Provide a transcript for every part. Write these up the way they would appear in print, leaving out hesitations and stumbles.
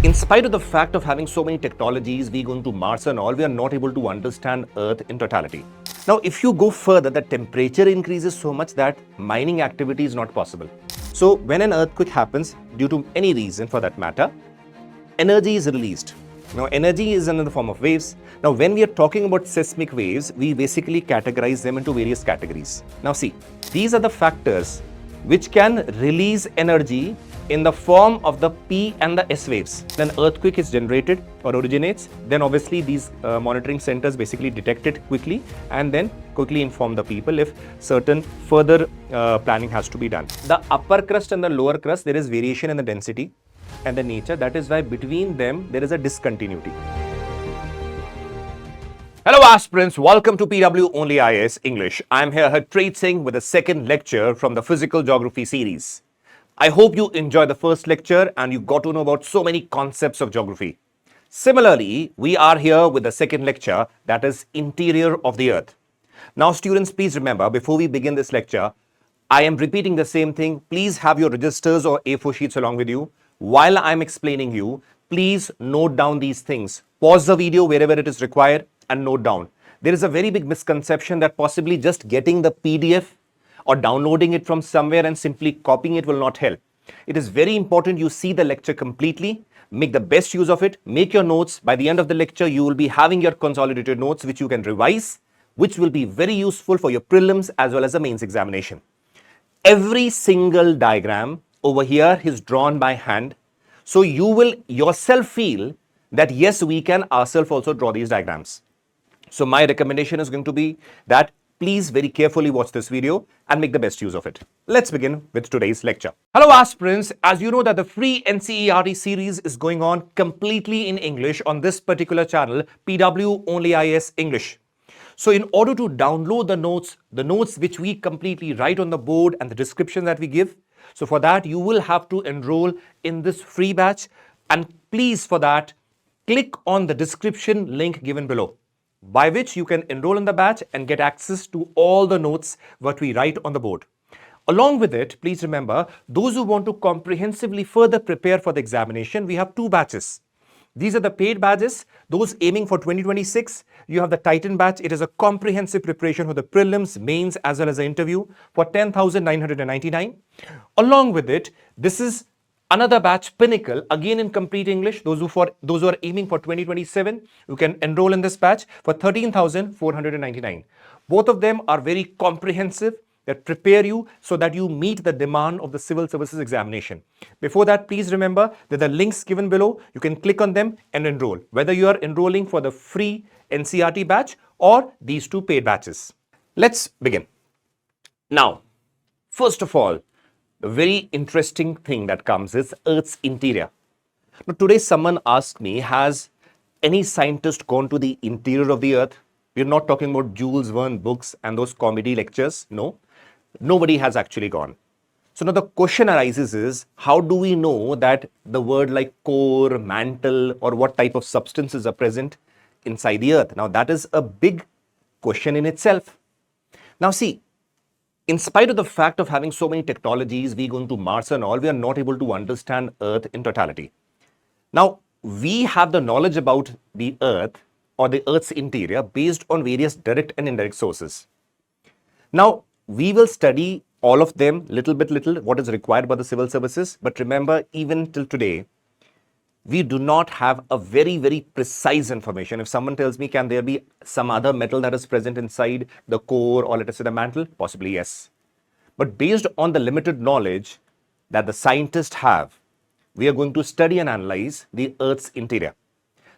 In spite of the fact of having so many technologies, we going to Mars and all, we are not able to understand Earth in totality. Now, if you go further, the temperature increases so much that mining activity is not possible. So, when an earthquake happens, due to any reason for that matter, energy is released. Now, energy is in the form of waves. Now, when we are talking about seismic waves, we basically categorize them into various categories. Now, see, these are the factors which can release energy in the form of the P and the S waves. Then earthquake is generated or originates, then obviously these monitoring centers basically detect it quickly and then quickly inform the people if certain further planning has to be done. The upper crust and the lower crust, there is variation in the density and the nature. That is why between them there is a discontinuity. Hello aspirants, welcome to PW OnlyIAS English. I am here Harpreet Singh with the second lecture from the Physical Geography series. I hope you enjoyed the first lecture and you got to know about so many concepts of geography. Similarly, we are here with the second lecture, that is interior of the earth. Now students, please remember, before we begin this lecture, I am repeating the same thing. Please have your registers or A4 sheets along with you. While I am explaining you, please note down these things. Pause the video wherever it is required and note down. There is a very big misconception that possibly just getting the PDF or downloading it from somewhere and simply copying it will not help. It is very important you see the lecture completely, make the best use of it, make your notes. By the end of the lecture, you will be having your consolidated notes which you can revise, which will be very useful for your prelims as well as the mains examination. Every single diagram over here is drawn by hand. So you will yourself feel that yes, we can ourselves also draw these diagrams. So my recommendation is going to be that please very carefully watch this video and make the best use of it. Let's begin with today's lecture. Hello aspirants, as you know that the free NCERT series is going on completely in English on this particular channel, PW OnlyIAS English. So in order to download the notes which we completely write on the board and the description that we give, so for that you will have to enroll in this free batch, and please for that click on the description link given below, by which you can enroll in the batch and get access to all the notes what we write on the board. Along with it, please remember, those who want to comprehensively further prepare for the examination, we have two batches. These are the paid batches, those aiming for 2026. You have the Titan batch. It is a comprehensive preparation for the prelims, mains as well as the interview for 10,999. Along with it, this is another batch, Pinnacle, again in complete English. Those who are aiming for 2027, you can enroll in this batch for 13,499. Both of them are very comprehensive, that prepare you so that you meet the demand of the civil services examination. Before that, please remember that the links given below, you can click on them and enroll, whether you are enrolling for the free NCERT batch or these two paid batches. Let's begin. Now, first of all, the very interesting thing that comes is Earth's interior. Now, today someone asked me, has any scientist gone to the interior of the Earth? We're not talking about Jules Verne books and those comedy lectures. No, nobody has actually gone. So now the question arises is, how do we know that the word like core, mantle, or what type of substances are present inside the Earth? Now that is a big question in itself. Now see, in spite of the fact of having so many technologies, we going to Mars and all, we are not able to understand Earth in totality. Now, we have the knowledge about the Earth or the Earth's interior based on various direct and indirect sources. Now, we will study all of them little, what is required by the civil services. But remember, even till today, we do not have a very precise information. If someone tells me, can there be some other metal that is present inside the core or let us say the mantle? Possibly yes. But based on the limited knowledge that the scientists have, we are going to study and analyze the Earth's interior.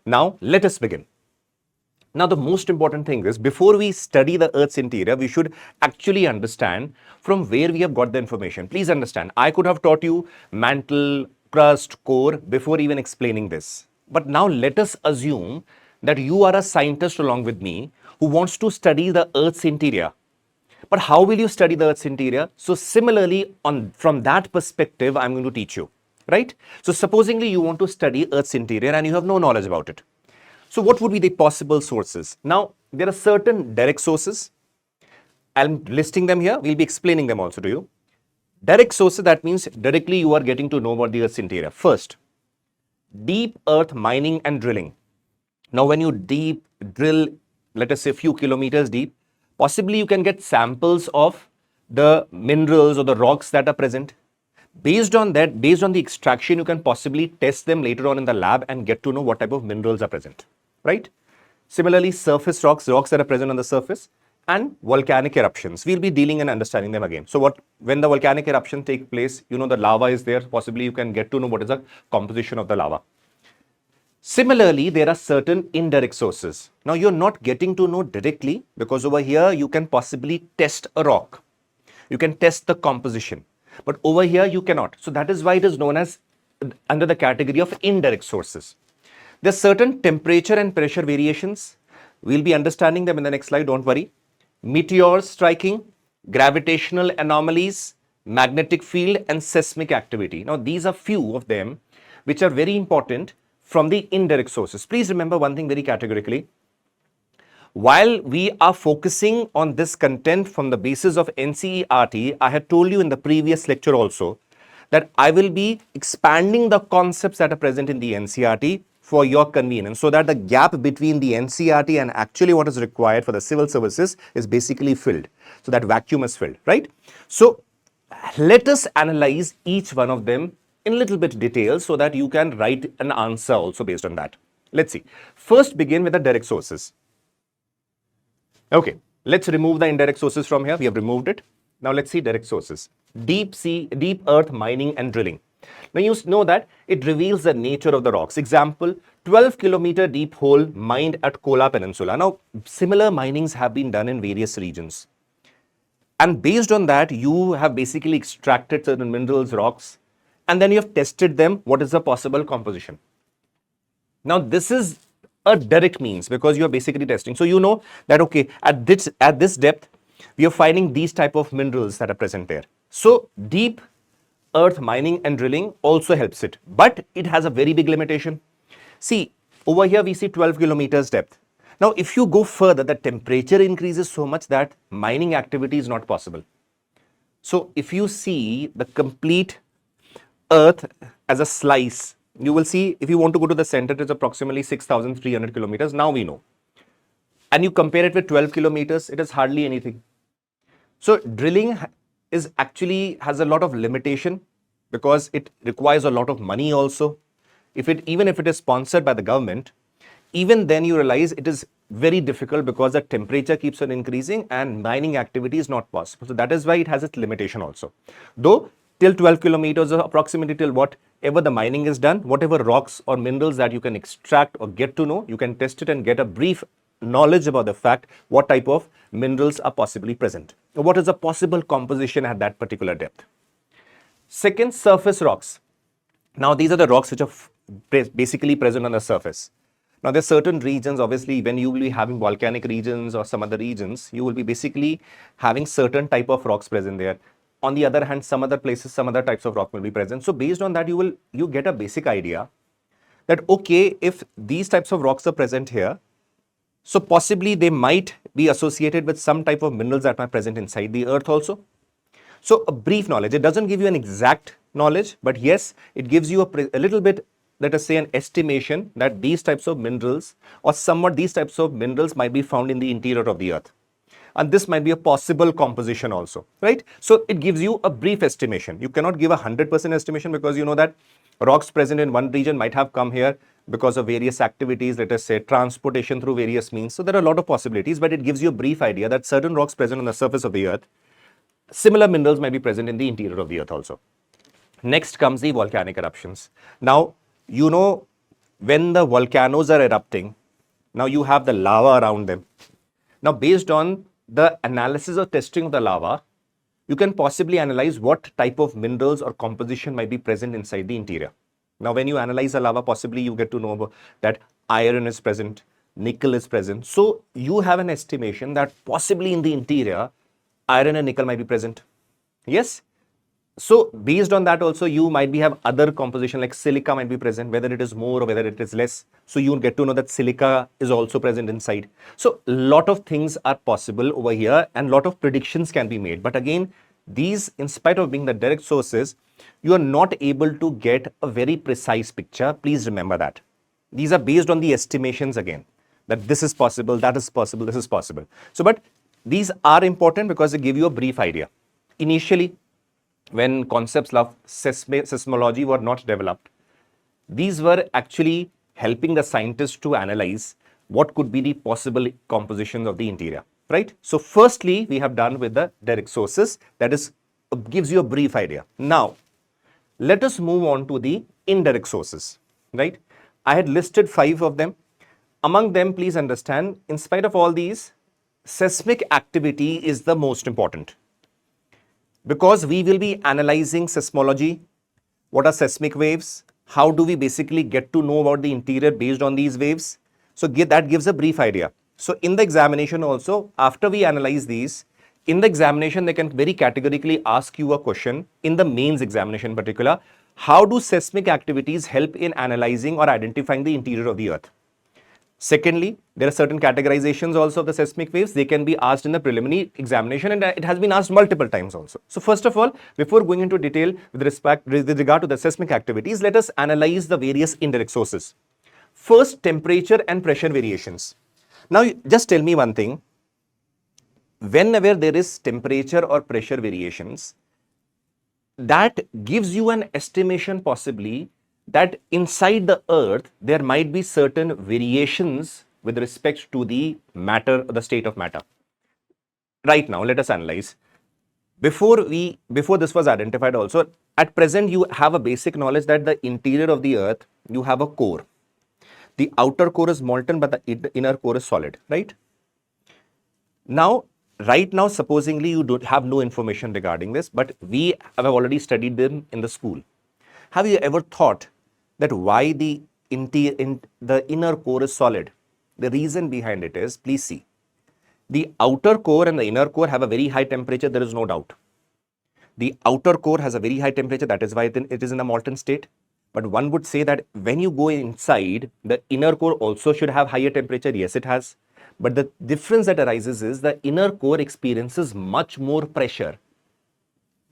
Now, let us begin. Now, the most important thing is, before we study the Earth's interior, we should actually understand from where we have got the information. Please understand, I could have taught you mantle, crust, core before even explaining this. But now let us assume that you are a scientist along with me who wants to study the Earth's interior. But how will you study the Earth's interior? So similarly, from that perspective, I'm going to teach you, right? So supposingly you want to study Earth's interior and you have no knowledge about it. So what would be the possible sources? Now, there are certain direct sources. I'm listing them here. We'll be explaining them also to you. Direct sources, that means directly you are getting to know about the Earth's interior. First, deep earth mining and drilling. Now, when you deep drill, let us say a few kilometers deep, possibly you can get samples of the minerals or the rocks that are present. Based on that, based on the extraction, you can possibly test them later on in the lab and get to know what type of minerals are present, right? Similarly, surface rocks, rocks that are present on the surface, and volcanic eruptions. We'll be dealing and understanding them again. So when the volcanic eruption takes place, you know the lava is there. Possibly you can get to know what is the composition of the lava. Similarly, there are certain indirect sources. Now, you're not getting to know directly because over here you can possibly test a rock. You can test the composition. But over here you cannot. So that is why it is known as under the category of indirect sources. There are certain temperature and pressure variations. We'll be understanding them in the next slide, don't worry. Meteors striking, gravitational anomalies, magnetic field and seismic activity. Now, these are few of them which are very important from the indirect sources. Please remember one thing very categorically. While we are focusing on this content from the basis of NCERT, I had told you in the previous lecture also that I will be expanding the concepts that are present in the NCERT for your convenience, so that the gap between the NCERT and actually what is required for the civil services is basically filled. So that vacuum is filled, right? So let us analyze each one of them in a little bit detail so that you can write an answer also based on that. Let's see. First, begin with the direct sources. Okay, let's remove the indirect sources from here. We have removed it. Now let's see direct sources. Deep earth mining and drilling. Now you know that it reveals the nature of the rocks. Example, 12-kilometer deep hole mined at Kola Peninsula. Now, similar minings have been done in various regions. And based on that, you have basically extracted certain minerals, rocks, and then you have tested them. What is the possible composition? Now, this is a direct means because you are basically testing. So you know that, okay, at this depth, we are finding these type of minerals that are present there. So deep earth mining and drilling also helps it, but it has a very big limitation. See, over here we see 12 kilometers depth. Now, if you go further, the temperature increases so much that mining activity is not possible. So if you see the complete earth as a slice, you will see if you want to go to the center, it is approximately 6,300 kilometers. Now we know. And you compare it with 12 kilometers, it is hardly anything. So drilling is actually has a lot of limitation because it requires a lot of money also. Even if it is sponsored by the government, even then you realize it is very difficult because the temperature keeps on increasing and mining activity is not possible. So that is why it has its limitation also. Though till 12 kilometers or approximately till whatever the mining is done, whatever rocks or minerals that you can extract or get to know, you can test it and get a brief knowledge about the fact what type of minerals are possibly present. What is the possible composition at that particular depth? Second, surface rocks. Now, these are the rocks which are basically present on the surface. Now, there are certain regions, obviously, when you will be having volcanic regions or some other regions, you will be basically having certain type of rocks present there. On the other hand, some other places, some other types of rock will be present. So based on that, you get a basic idea that, okay, if these types of rocks are present here, so possibly they might be associated with some type of minerals that are present inside the earth also. So a brief knowledge, it doesn't give you an exact knowledge, but yes, it gives you a little bit, let us say, an estimation that these types of minerals or somewhat these types of minerals might be found in the interior of the earth. And this might be a possible composition also, right? So it gives you a brief estimation. You cannot give a 100% estimation because you know that rocks present in one region might have come here because of various activities, let us say transportation through various means. So there are a lot of possibilities, but it gives you a brief idea that certain rocks present on the surface of the earth, similar minerals might be present in the interior of the earth also. Next comes the volcanic eruptions. Now, you know, when the volcanoes are erupting, now you have the lava around them. Now, based on the analysis or testing of the lava, you can possibly analyze what type of minerals or composition might be present inside the interior. Now, when you analyze the lava, possibly you get to know that iron is present, nickel is present. So you have an estimation that possibly in the interior, iron and nickel might be present. Yes. So based on that also, you might have other composition like silica might be present, whether it is more or whether it is less. So you get to know that silica is also present inside. So a lot of things are possible over here and a lot of predictions can be made. But again, these, in spite of being the direct sources, you are not able to get a very precise picture. Please remember that. These are based on the estimations again, that this is possible, that is possible, this is possible. So, but these are important because they give you a brief idea. Initially, when concepts of seismology were not developed, these were actually helping the scientists to analyze what could be the possible compositions of the interior, right? So firstly, we have done with the direct sources, that is, gives you a brief idea. Now, let us move on to the indirect sources, right? I had listed 5 of them. Among them, please understand, in spite of all these, seismic activity is the most important, because we will be analyzing seismology. What are seismic waves? How do we basically get to know about the interior based on these waves? So that gives a brief idea. So in the examination also, after we analyze these, in the examination, they can very categorically ask you a question, in the mains examination in particular, how do seismic activities help in analyzing or identifying the interior of the earth? Secondly, there are certain categorizations also of the seismic waves. They can be asked in the preliminary examination, and it has been asked multiple times also. So first of all, before going into detail with regard to the seismic activities, let us analyze the various indirect sources. First, temperature and pressure variations. Now, just tell me one thing. Whenever there is temperature or pressure variations, that gives you an estimation possibly that inside the earth, there might be certain variations with respect to the matter, the state of matter. Right now, let us analyze. Before this was identified also, at present, you have a basic knowledge that the interior of the earth, you have a core. The outer core is molten, but the inner core is solid, right? Now, right now, supposingly, you don't have no information regarding this, but we have already studied them in the school. Have you ever thought that why the inner core is solid? The reason behind it is, please see, the outer core and the inner core have a very high temperature, there is no doubt. The outer core has a very high temperature, that is why it is in a molten state. But one would say that when you go inside, the inner core also should have higher temperature. Yes, it has. But the difference that arises is the inner core experiences much more pressure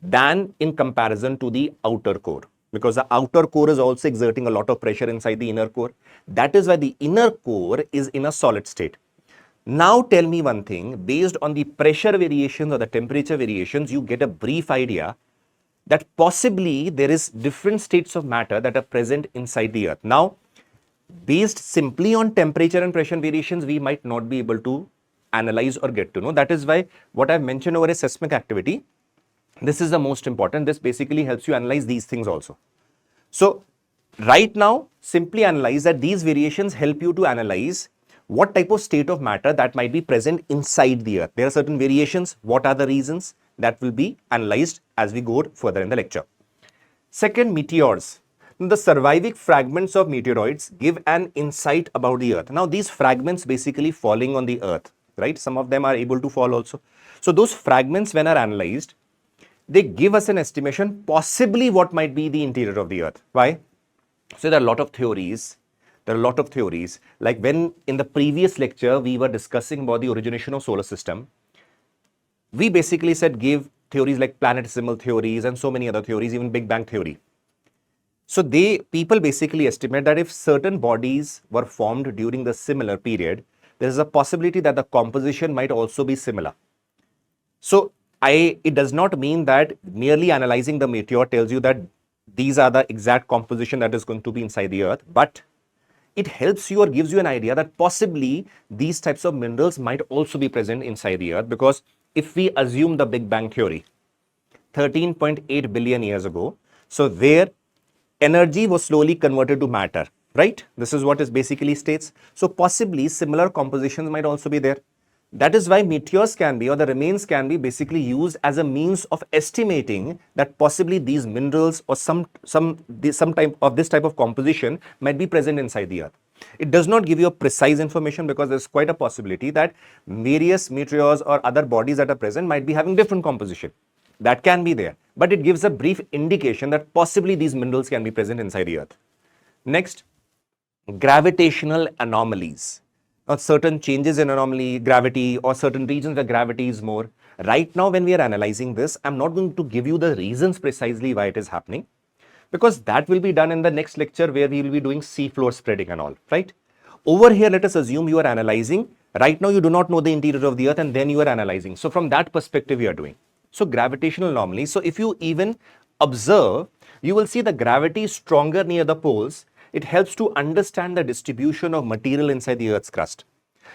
than in comparison to the outer core, because the outer core is also exerting a lot of pressure inside the inner core. That is why the inner core is in a solid state. Now tell me one thing, based on the pressure variations or the temperature variations, you get a brief idea that possibly there is different states of matter that are present inside the earth. Now, based simply on temperature and pressure variations, we might not be able to analyze or get to know. That is why what I've mentioned over is seismic activity. This is the most important. This basically helps you analyze these things also. So, right now, simply analyze that these variations help you to analyze what type of state of matter that might be present inside the earth. There are certain variations. What are the reasons? That will be analyzed as we go further in the lecture. Second, meteors. The surviving fragments of meteoroids give an insight about the earth. Now, these fragments basically falling on the earth, right? Some of them are able to fall also. So, those fragments, when are analyzed, they give us an estimation possibly what might be the interior of the earth. Why? So, there are a lot of theories. Like when in the previous lecture, we were discussing about the origination of solar system. We basically said give theories like planetesimal theories and so many other theories, even Big Bang theory. So people basically estimate that if certain bodies were formed during the similar period, there is a possibility that the composition might also be similar. So it does not mean that merely analyzing the meteor tells you that these are the exact composition that is going to be inside the earth, but it helps you or gives you an idea that possibly these types of minerals might also be present inside the earth, because if we assume the Big Bang theory, 13.8 billion years ago, so where energy was slowly converted to matter, right? This is what it basically states. So possibly similar compositions might also be there. That is why meteors can be, or the remains can be basically used as a means of estimating that possibly these minerals or some type of this type of composition might be present inside the earth. It does not give you a precise information, because there's quite a possibility that various meteors or other bodies that are present might be having different composition. That can be there, but it gives a brief indication that possibly these minerals can be present inside the earth. Next, gravitational anomalies. or certain changes in anomaly, gravity, or certain regions where gravity is more. Right now, when we are analyzing this, I'm not going to give you the reasons precisely why it is happening, because that will be done in the next lecture where we will be doing seafloor spreading and all, right? Over here, let us assume you are analyzing. Right now, you do not know the interior of the earth and then you are analyzing. So from that perspective, you are doing. So gravitational anomalies. So if you even observe, you will see the gravity is stronger near the poles. It helps to understand the distribution of material inside the earth's crust.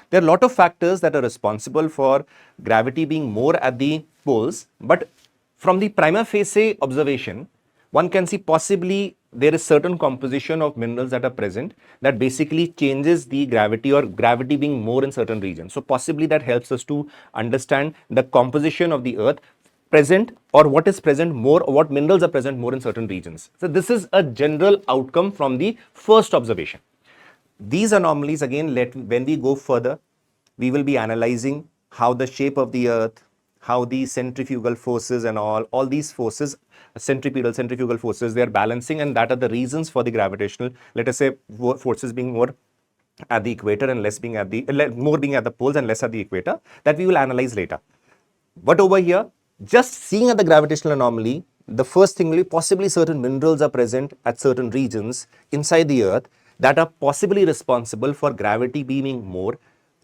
There are a lot of factors that are responsible for gravity being more at the poles, but from the prima facie observation, one can see possibly there is certain composition of minerals that are present that basically changes the gravity, or gravity being more in certain regions. So possibly that helps us to understand the composition of the earth present, or what is present more, or what minerals are present more in certain regions. So this is a general outcome from the first observation. These anomalies, again, when we go further, we will be analyzing how the shape of the earth, how the centrifugal forces and all these forces, centrifugal forces, they are balancing, and that are the reasons for the gravitational, let us say, forces being more at the equator and less being at the, more being at the poles and less at the equator, that we will analyze later. But over here, just seeing at the gravitational anomaly, the first thing will be possibly certain minerals are present at certain regions inside the earth that are possibly responsible for gravity being more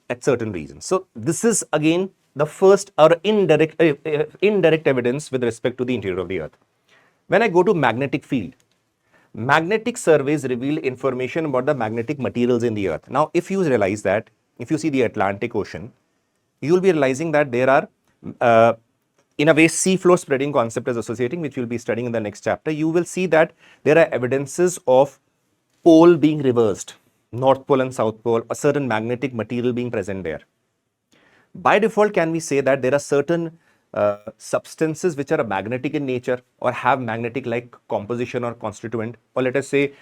at certain regions. So this is again the first or indirect evidence with respect to the interior of the earth. When I go to magnetic field, magnetic surveys reveal information about the magnetic materials in the earth. Now, if you realize that, if you see the Atlantic Ocean, you will be realizing that there are, in a way, seafloor spreading concept is associating, which we'll be studying in the next chapter. You will see that there are evidences of pole being reversed, North Pole and South Pole, a certain magnetic material being present there. By default, can we say that there are certain substances which are magnetic in nature or have magnetic-like composition or constituent, or let us say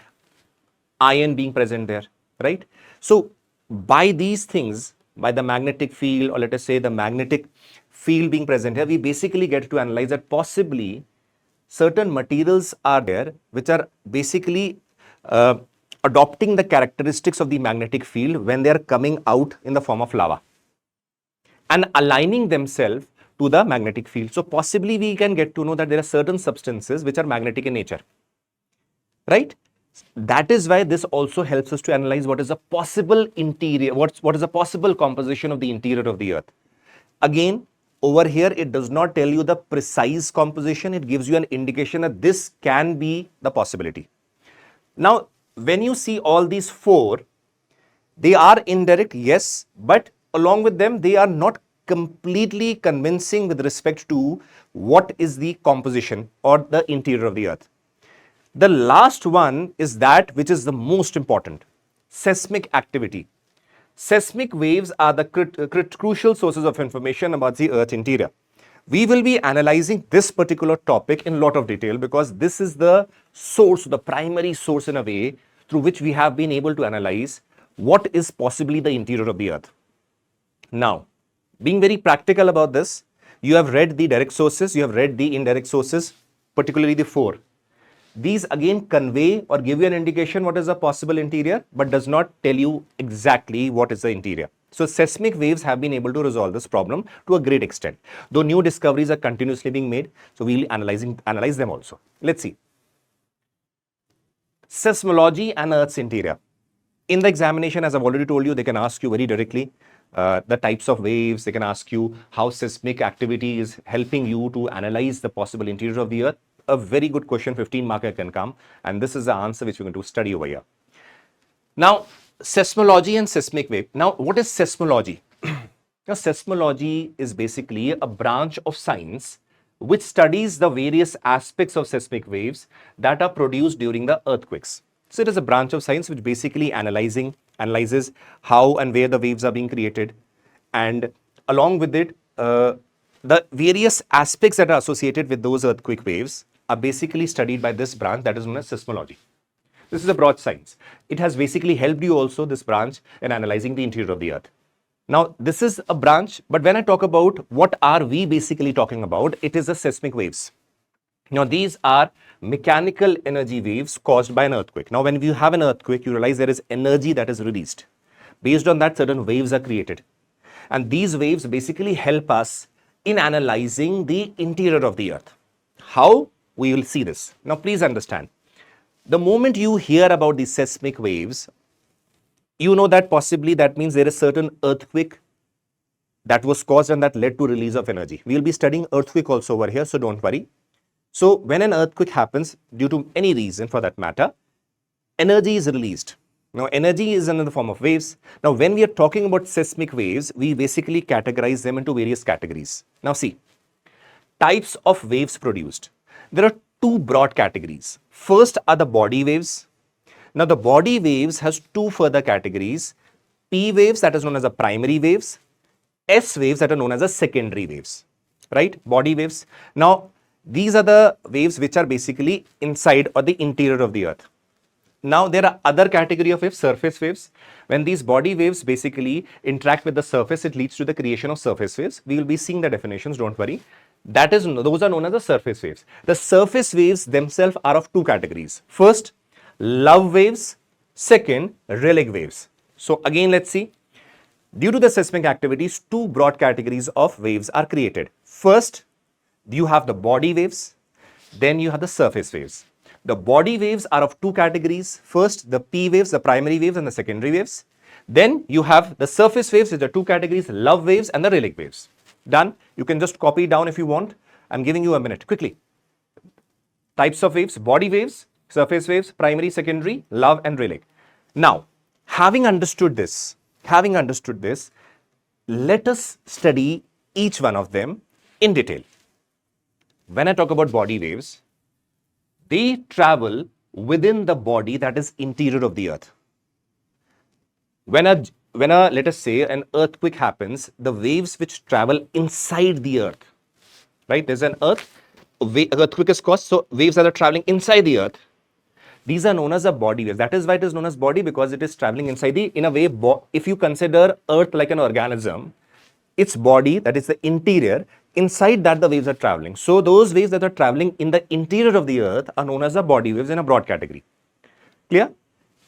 iron being present there, right? So by these things, by the magnetic field, or let us say the magnetic field being present here, we basically get to analyze that possibly certain materials are there which are basically adopting the characteristics of the magnetic field when they are coming out in the form of lava and aligning themselves to the magnetic field. So possibly we can get to know that there are certain substances which are magnetic in nature, right? That is why this also helps us to analyze what is a possible interior, what is a possible composition of the interior of the earth. Again, over here, it does not tell you the precise composition. It gives you an indication that this can be the possibility. Now, when you see all these four, they are indirect, yes, but along with them, they are not completely convincing with respect to what is the composition or the interior of the earth. The last one is that which is the most important, seismic activity. Seismic waves are the crucial sources of information about the earth interior. We will be analyzing this particular topic in a lot of detail because this is the source, the primary source in a way through which we have been able to analyze what is possibly the interior of the earth. Now, being very practical about this, you have read the direct sources, you have read the indirect sources, particularly the four. These again convey or give you an indication what is a possible interior, but does not tell you exactly what is the interior. So seismic waves have been able to resolve this problem to a great extent, though new discoveries are continuously being made. So we'll analyze them also. Let's see. Seismology and Earth's interior. In the examination, as I've already told you, they can ask you very directly the types of waves. They can ask you how seismic activity is helping you to analyze the possible interior of the earth. A very good question, 15 marker can come, and this is the answer which we're going to study over here. Now, seismology and seismic wave. Now, what is seismology? Now, seismology is basically a branch of science which studies the various aspects of seismic waves that are produced during the earthquakes. So it is a branch of science which basically analyzes how and where the waves are being created, and along with it, the various aspects that are associated with those earthquake waves are basically studied by this branch that is known as seismology. This is a broad science. It has basically helped you also, this branch, in analyzing the interior of the earth. Now, this is a branch, but when I talk about what are we basically talking about, it is the seismic waves. Now, these are mechanical energy waves caused by an earthquake. Now, when you have an earthquake, you realize there is energy that is released. Based on that, certain waves are created. And these waves basically help us in analyzing the interior of the earth. How? We will see this. Now, please understand. The moment you hear about the seismic waves, you know that possibly that means there is certain earthquake that was caused and that led to release of energy. We will be studying earthquake also over here, so don't worry. So, when an earthquake happens, due to any reason for that matter, energy is released. Now, energy is in the form of waves. Now, when we are talking about seismic waves, we basically categorize them into various categories. Now, see, types of waves produced. There are two broad categories. First are the body waves. Now, the body waves has two further categories. P waves, that is known as the primary waves. S waves, that are known as the secondary waves. Right? Body waves. Now, these are the waves which are basically inside or the interior of the earth. Now, there are other category of waves, surface waves. When these body waves basically interact with the surface, it leads to the creation of surface waves. We will be seeing the definitions, don't worry. Those are known as the surface waves. The surface waves themselves are of two categories. First, love waves. Second, relic waves. So, again, let's see. Due to the seismic activities, two broad categories of waves are created. First, you have the body waves. Then you have the surface waves. The body waves are of two categories. First, the P waves, the primary waves and the secondary waves. Then you have the surface waves, which are two categories, love waves and the relic waves. Done. You can just copy it down if you want. I'm giving you a minute. Quickly. Types of waves, body waves, surface waves, primary, secondary, love and relic. Now, having understood this, let us study each one of them in detail. When I talk about body waves, they travel within the body that is interior of the earth. When let us say an earthquake happens, the waves which travel inside the earth, right? There's an earthquake is caused, so waves that are traveling inside the earth. These are known as the body waves. That is why it is known as body, because it is traveling inside in a way, if you consider earth like an organism, its body, that is the interior, inside that the waves are traveling. So those waves that are traveling in the interior of the earth are known as the body waves in a broad category. Clear?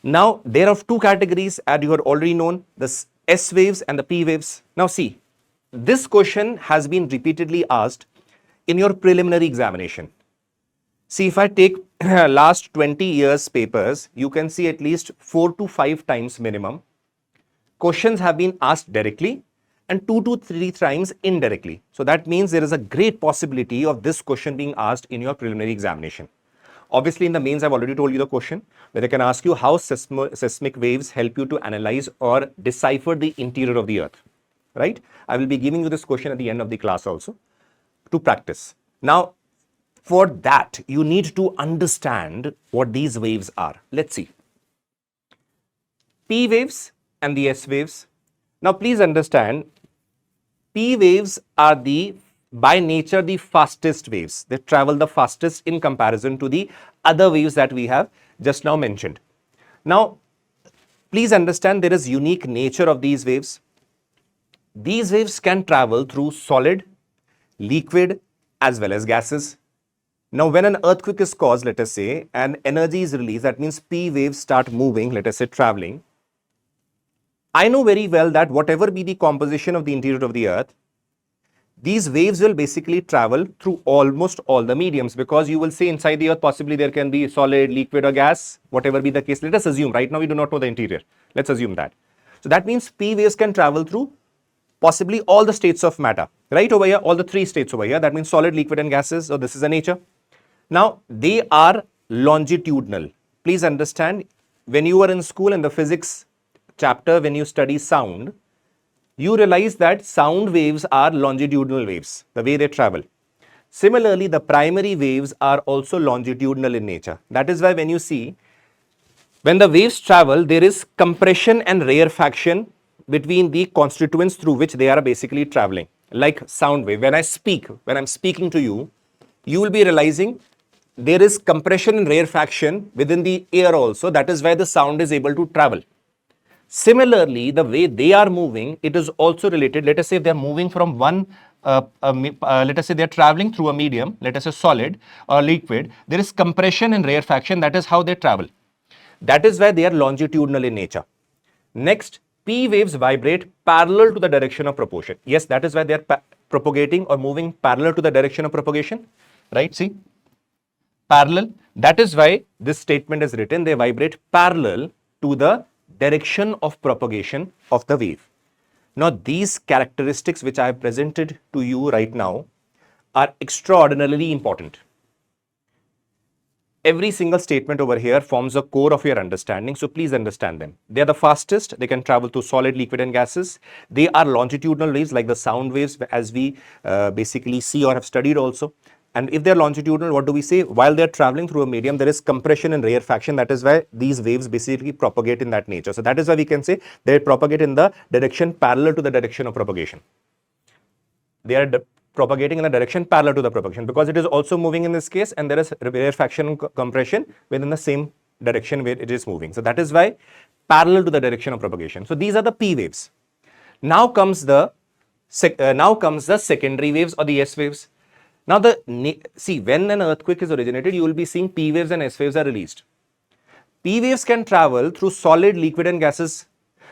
Now, there are two categories as you are already known, the S waves and the P waves. Now see, this question has been repeatedly asked in your preliminary examination. See, if I take last 20 years papers, you can see at least 4 to 5 times minimum. Questions have been asked directly and 2 to 3 times indirectly. So that means there is a great possibility of this question being asked in your preliminary examination. Obviously, in the mains, I've already told you the question, where they can ask you how seismic waves help you to analyze or decipher the interior of the earth, right? I will be giving you this question at the end of the class also to practice. Now, for that, you need to understand what these waves are. Let's see. P waves and the S waves. Now, please understand, P waves are by nature the fastest waves. They travel the fastest in comparison to the other waves that we have just now mentioned. Now, please understand there is unique nature of these waves. These waves can travel through solid, liquid as well as gases. Now, when an earthquake is caused, let us say, and energy is released, that means P waves start moving, let us say traveling. I know very well that whatever be the composition of the interior of the earth, these waves will basically travel through almost all the mediums, because you will say inside the earth possibly there can be solid, liquid or gas, whatever be the case. Let us assume, right now we do not know the interior. Let's assume that. So that means P waves can travel through possibly all the states of matter, right over here, all the 3 states over here. That means solid, liquid and gases. So this is a nature. Now, they are longitudinal. Please understand, when you were in school in the physics chapter, when you study sound, you realize that sound waves are longitudinal waves, the way they travel. Similarly, the primary waves are also longitudinal in nature. That is why when you see, when the waves travel, there is compression and rarefaction between the constituents through which they are basically traveling. Like sound wave, when I'm speaking to you, you will be realizing there is compression and rarefaction within the air also. That is why the sound is able to travel. Similarly, the way they are moving, it is also related. Let us say they are moving from one, let us say they are traveling through a medium, let us say solid or liquid. There is compression and rarefaction. That is how they travel. That is why they are longitudinal in nature. Next, P waves vibrate parallel to the direction of propagation. Yes, that is why they are propagating or moving parallel to the direction of propagation, right? See, parallel. That is why this statement is written. They vibrate parallel to the direction of propagation of the wave. Now, these characteristics which I have presented to you right now are extraordinarily important. Every single statement over here forms a core of your understanding, so please understand them. They are the fastest, they can travel through solid, liquid and gases. They are longitudinal waves like the sound waves as we basically see or have studied also. And if they are longitudinal, what do we say? While they are traveling through a medium, there is compression and rarefaction. That is why these waves basically propagate in that nature. So that is why we can say they propagate in the direction parallel to the direction of propagation. They are propagating in the direction parallel to the propagation because it is also moving in this case, and there is rarefaction and compression within the same direction where it is moving. So that is why parallel to the direction of propagation. So these are the P waves. Now comes the secondary waves or the S waves. Now see, when an earthquake is originated, you will be seeing P waves and S waves are released. P waves can travel through solid, liquid and gases,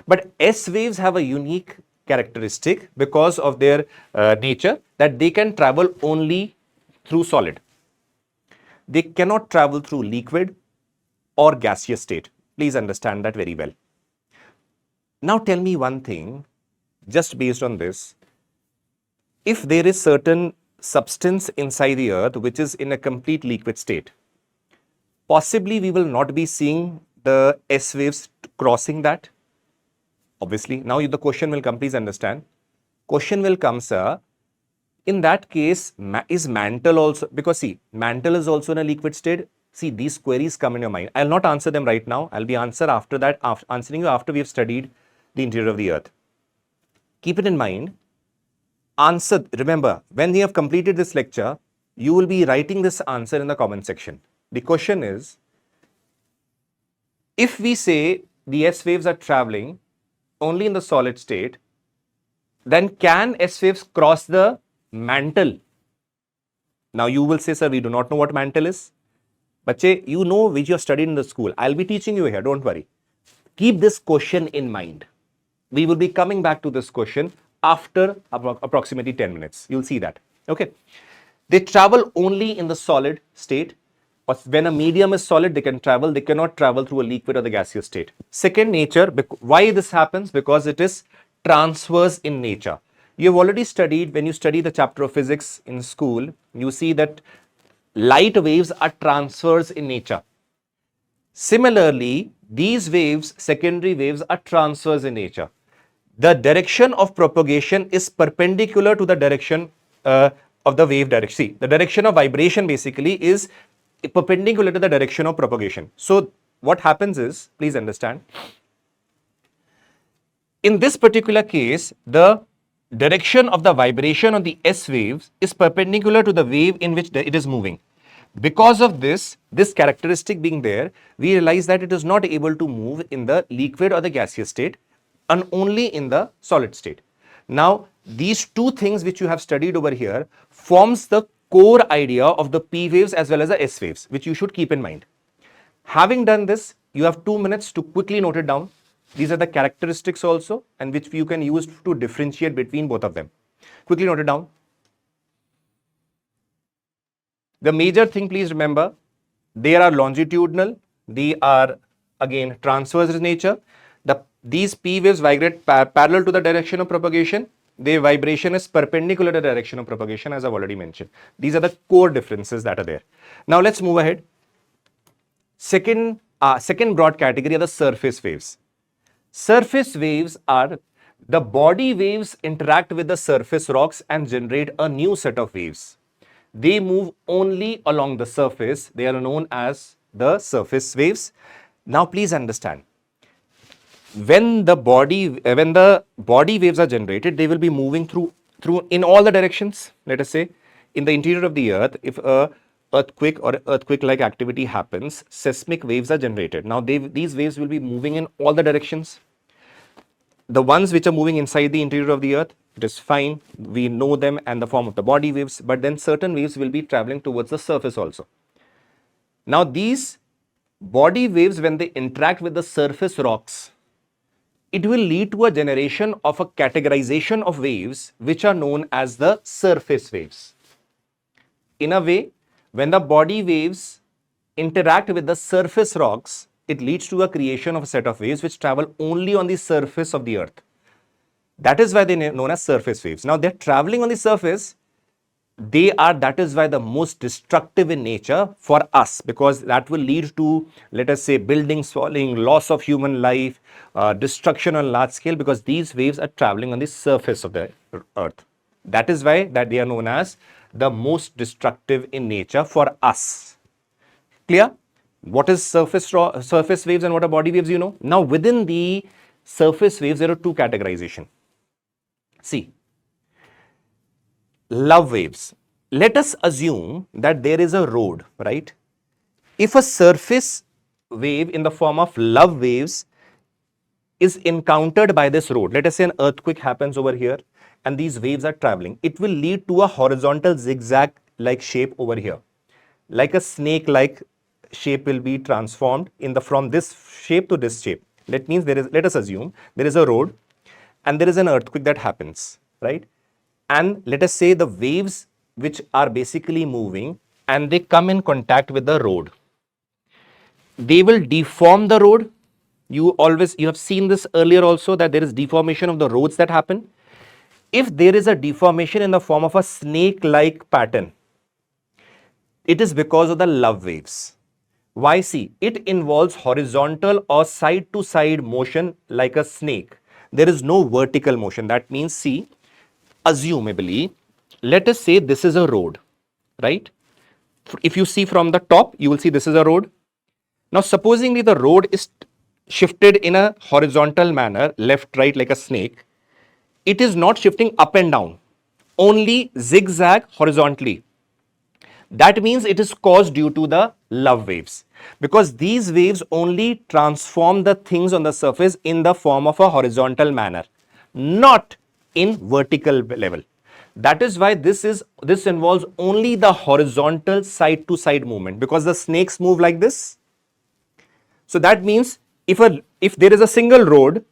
but S waves have a unique characteristic because of their nature that they can travel only through solid. They cannot travel through liquid or gaseous state. Please understand that very well. Now tell me one thing, just based on this, if there is certain substance inside the earth which is in a complete liquid state, possibly we will not be seeing the S waves crossing that. Obviously, now the question will come, please understand. Question will come, sir, in that case, is mantle also, because see, mantle is also in a liquid state. See, these queries come in your mind. I'll not answer them right now. I'll be answering you after we have studied the interior of the earth. Keep it in mind. Remember, when we have completed this lecture, you will be writing this answer in the comment section. The question is, if we say the S waves are traveling only in the solid state, then can S waves cross the mantle? Now you will say, sir, we do not know what mantle is. Bache, you know which you have studied in the school. I'll be teaching you here, don't worry. Keep this question in mind. We will be coming back to this question after approximately 10 minutes. You'll see that. Okay. They travel only in the solid state. But when a medium is solid, they can travel. They cannot travel through a liquid or the gaseous state. Second nature, why this happens? Because it is transverse in nature. You have already studied, when you study the chapter of physics in school, you see that light waves are transverse in nature. Similarly, these waves, secondary waves, are transverse in nature. The direction of propagation is perpendicular to the direction of the wave direction. See, the direction of vibration basically is perpendicular to the direction of propagation. So what happens is, please understand, in this particular case, the direction of the vibration of the S waves is perpendicular to the wave in which it is moving. Because of this characteristic being there, we realize that it is not able to move in the liquid or the gaseous state and only in the solid state. Now, these two things which you have studied over here forms the core idea of the P waves as well as the S waves, which you should keep in mind. Having done this, you have 2 minutes to quickly note it down. These are the characteristics also, and which you can use to differentiate between both of them. Quickly note it down. The major thing, please remember, they are longitudinal. They are again transverse in nature. These P waves vibrate parallel to the direction of propagation. Their vibration is perpendicular to the direction of propagation, as I've already mentioned. These are the core differences that are there. Now let's move ahead. Second broad category are the surface waves. Surface waves are the body waves interact with the surface rocks and generate a new set of waves. They move only along the surface. They are known as the surface waves. Now please understand, when the body waves are generated, they will be moving through in all the directions. Let us say in the interior of the earth, if a earthquake or earthquake-like activity happens, seismic waves are generated. Now these waves will be moving in all the directions. The ones which are moving inside the interior of the earth, it is fine. We know them and the form of the body waves, but then certain waves will be traveling towards the surface also. Now these body waves, when they interact with the surface rocks, it will lead to a generation of a categorization of waves which are known as the surface waves. In a way, when the body waves interact with the surface rocks, it leads to a creation of a set of waves which travel only on the surface of the earth. That is why they are known as surface waves. Now, they're traveling on the surface. That is why the most destructive in nature for us, because that will lead to, let us say, buildings falling, loss of human life, destruction on large scale, because these waves are traveling on the surface of the earth. That is why that they are known as the most destructive in nature for us. Clear? What is surface waves and what are body waves, you know? Now, within the surface waves, there are two categorization. See, love waves. Let us assume that there is a road, right? If a surface wave in the form of love waves is encountered by this road, let us say an earthquake happens over here and these waves are traveling, it will lead to a horizontal zigzag like shape over here. Like a snake like shape will be transformed from this shape to this shape. That means let us assume there is a road and there is an earthquake that happens, right? And let us say the waves which are basically moving and they come in contact with the road, they will deform the road. You have seen this earlier also, that there is deformation of the roads that happen. If there is a deformation in the form of a snake-like pattern, it is because of the love waves. Why? See, it involves horizontal or side-to-side motion like a snake. There is no vertical motion. That means, see, assumably, let us say this is a road, right? If you see from the top, you will see this is a road. Now, supposingly the road is shifted in a horizontal manner, left, right, like a snake, it is not shifting up and down, only zigzag horizontally. That means it is caused due to the love waves, because these waves only transform the things on the surface in the form of a horizontal manner, not in vertical level. That is why this involves only the horizontal side to side movement, because the snakes move like this. So that means if there is a single road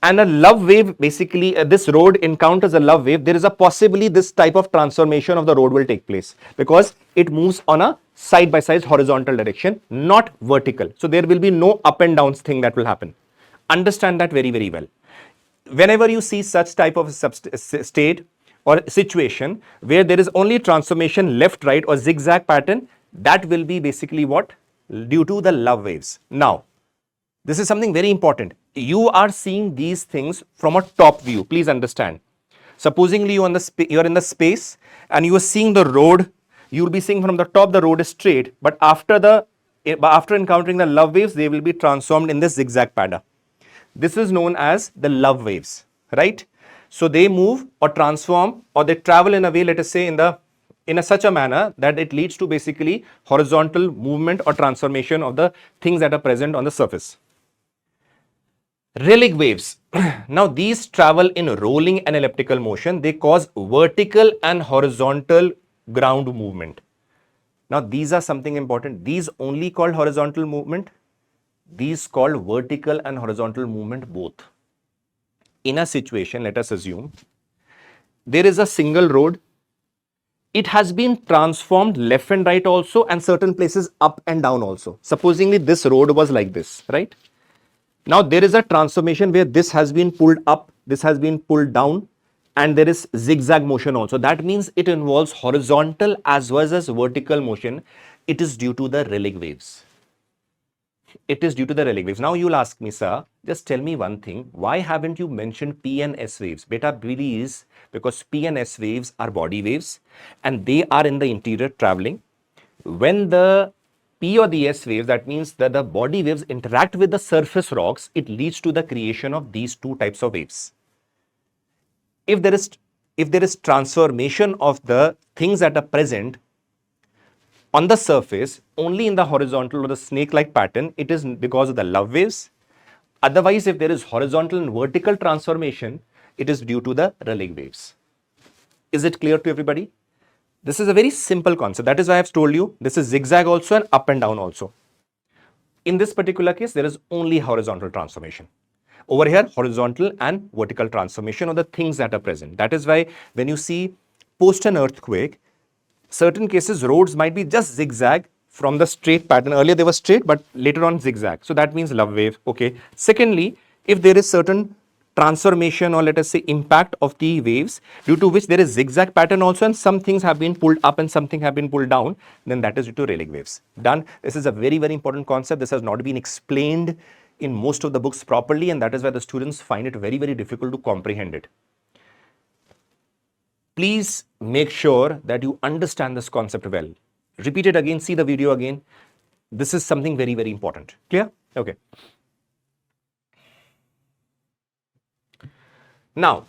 and a love wave, basically this road encounters a love wave, there is a possibly this type of transformation of the road will take place, because it moves on a side by side horizontal direction, not vertical. So there will be no up and downs thing that will happen. Understand that very, very well. Whenever you see such type of state or situation where there is only transformation left, right or zigzag pattern, that will be basically what? Due to the love waves. Now, this is something very important. You are seeing these things from a top view. Please understand. Supposingly you are in the space and you are seeing the road, you will be seeing from the top the road is straight, but after encountering the love waves, they will be transformed in this zigzag pattern. This is known as the love waves, right? So they move or transform or they travel in a way, let us say in such a manner that it leads to basically horizontal movement or transformation of the things that are present on the surface. Relic waves. Now these travel in rolling and elliptical motion. They cause vertical and horizontal ground movement. Now these are something important. These only called horizontal movement. These called vertical and horizontal movement both. In a situation, let us assume, there is a single road. It has been transformed left and right also, and certain places up and down also. Supposingly this road was like this, right? Now there is a transformation where this has been pulled up, this has been pulled down, and there is zigzag motion also. That means it involves horizontal as well as vertical motion. It is due to the relic waves. It is due to the relic waves. Now you'll ask me, sir, just tell me one thing. Why haven't you mentioned P and S waves? Beta, please, because P and S waves are body waves and they are in the interior traveling. When the P or the S waves, that means that the body waves interact with the surface rocks, it leads to the creation of these two types of waves. If there is transformation of the things that are present on the surface, only in the horizontal or the snake-like pattern, it is because of the love waves. Otherwise, if there is horizontal and vertical transformation, it is due to the relic waves. Is it clear to everybody? This is a very simple concept. That is why I have told you this is zigzag also and up and down also. In this particular case, there is only horizontal transformation. Over here, horizontal and vertical transformation of the things that are present. That is why when you see post an earthquake, certain cases roads might be just zigzag from the straight pattern. Earlier they were straight, but later on zigzag. So that means love wave. Okay. Secondly, if there is certain transformation or let us say impact of the waves due to which there is zigzag pattern also and some things have been pulled up and something have been pulled down, then that is due to Rayleigh waves. Done. This is a very, very important concept. This has not been explained in most of the books properly, and that is why the students find it very, very difficult to comprehend it. Please make sure that you understand this concept well. Repeat it again, see the video again. This is something very, very important. Clear? Okay. Now,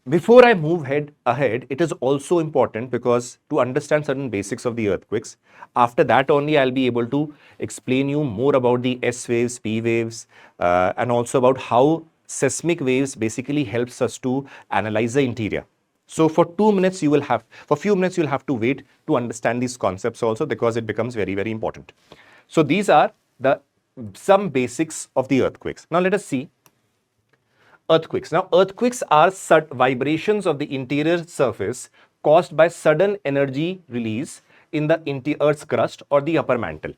before I move ahead, it is also important because to understand certain basics of the earthquakes, after that only I'll be able to explain you more about the S waves, P waves, and also about how seismic waves basically helps us to analyze the interior. So for few minutes you'll have to wait to understand these concepts also because it becomes very, very important. So these are some basics of the earthquakes. Now let us see earthquakes. Now earthquakes are vibrations of the interior surface caused by sudden energy release in the Earth's crust or the upper mantle.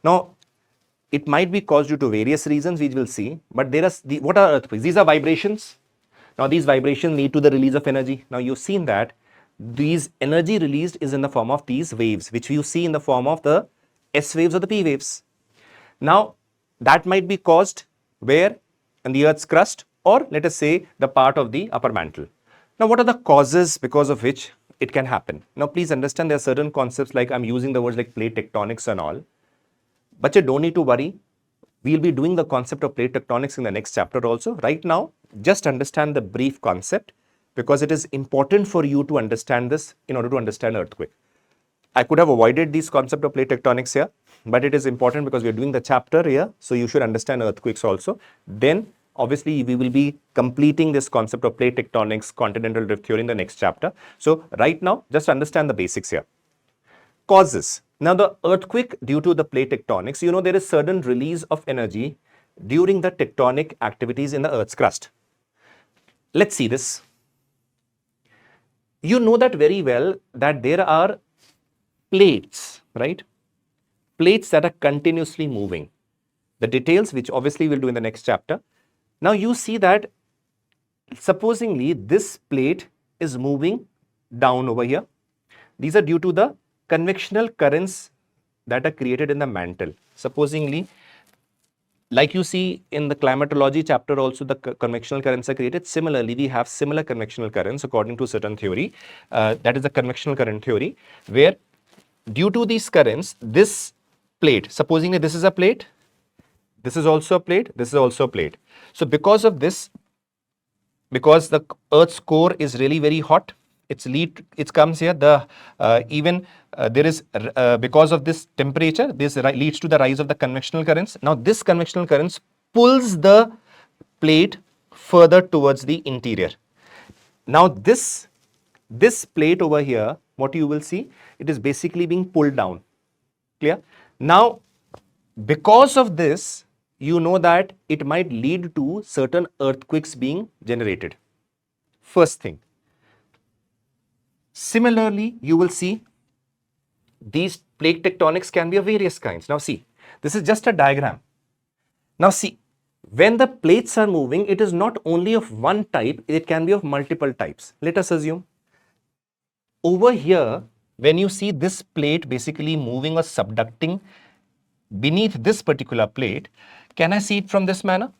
Now it might be caused due to various reasons we will see, but what are earthquakes? These are vibrations. Now these vibrations lead to the release of energy. Now you've seen that these energy released is in the form of these waves, which you see in the form of the S waves or the P waves. Now that might be caused where? In the Earth's crust or let us say the part of the upper mantle. Now what are the causes because of which it can happen? Now please understand there are certain concepts like I'm using the words like plate tectonics and all. But you don't need to worry. We'll be doing the concept of plate tectonics in the next chapter also. Right now, just understand the brief concept because it is important for you to understand this in order to understand earthquake. I could have avoided this concept of plate tectonics here, but it is important because we are doing the chapter here. So you should understand earthquakes also. Then obviously we will be completing this concept of plate tectonics, continental drift theory in the next chapter. So right now, just understand the basics here. Causes. Now the earthquake due to the plate tectonics, you know there is certain release of energy during the tectonic activities in the Earth's crust. Let's see this. You know that very well that there are plates, right? Plates that are continuously moving. The details which obviously we'll do in the next chapter. Now you see that supposingly this plate is moving down over here. These are due to the convectional currents that are created in the mantle. Supposingly, like you see in the climatology chapter also the convectional currents are created. Similarly, we have similar convectional currents according to certain theory. That is the convectional current theory, where due to these currents, this plate, supposingly this is a plate, this is also a plate, this is also a plate. So because of this, because the Earth's core is really very hot, it comes here, there is because of this temperature, this leads to the rise of the convectional currents. Now this convectional currents pulls the plate further towards the interior. Now this plate over here, what you will see, it is basically being pulled down. Clear? Now because of this, you know that it might lead to certain earthquakes being generated. First thing. Similarly, you will see these plate tectonics can be of various kinds. Now see, this is just a diagram. Now see, when the plates are moving, it is not only of one type, it can be of multiple types. Let us assume over here, when you see this plate basically moving or subducting beneath this particular plate, can I see it from this manner?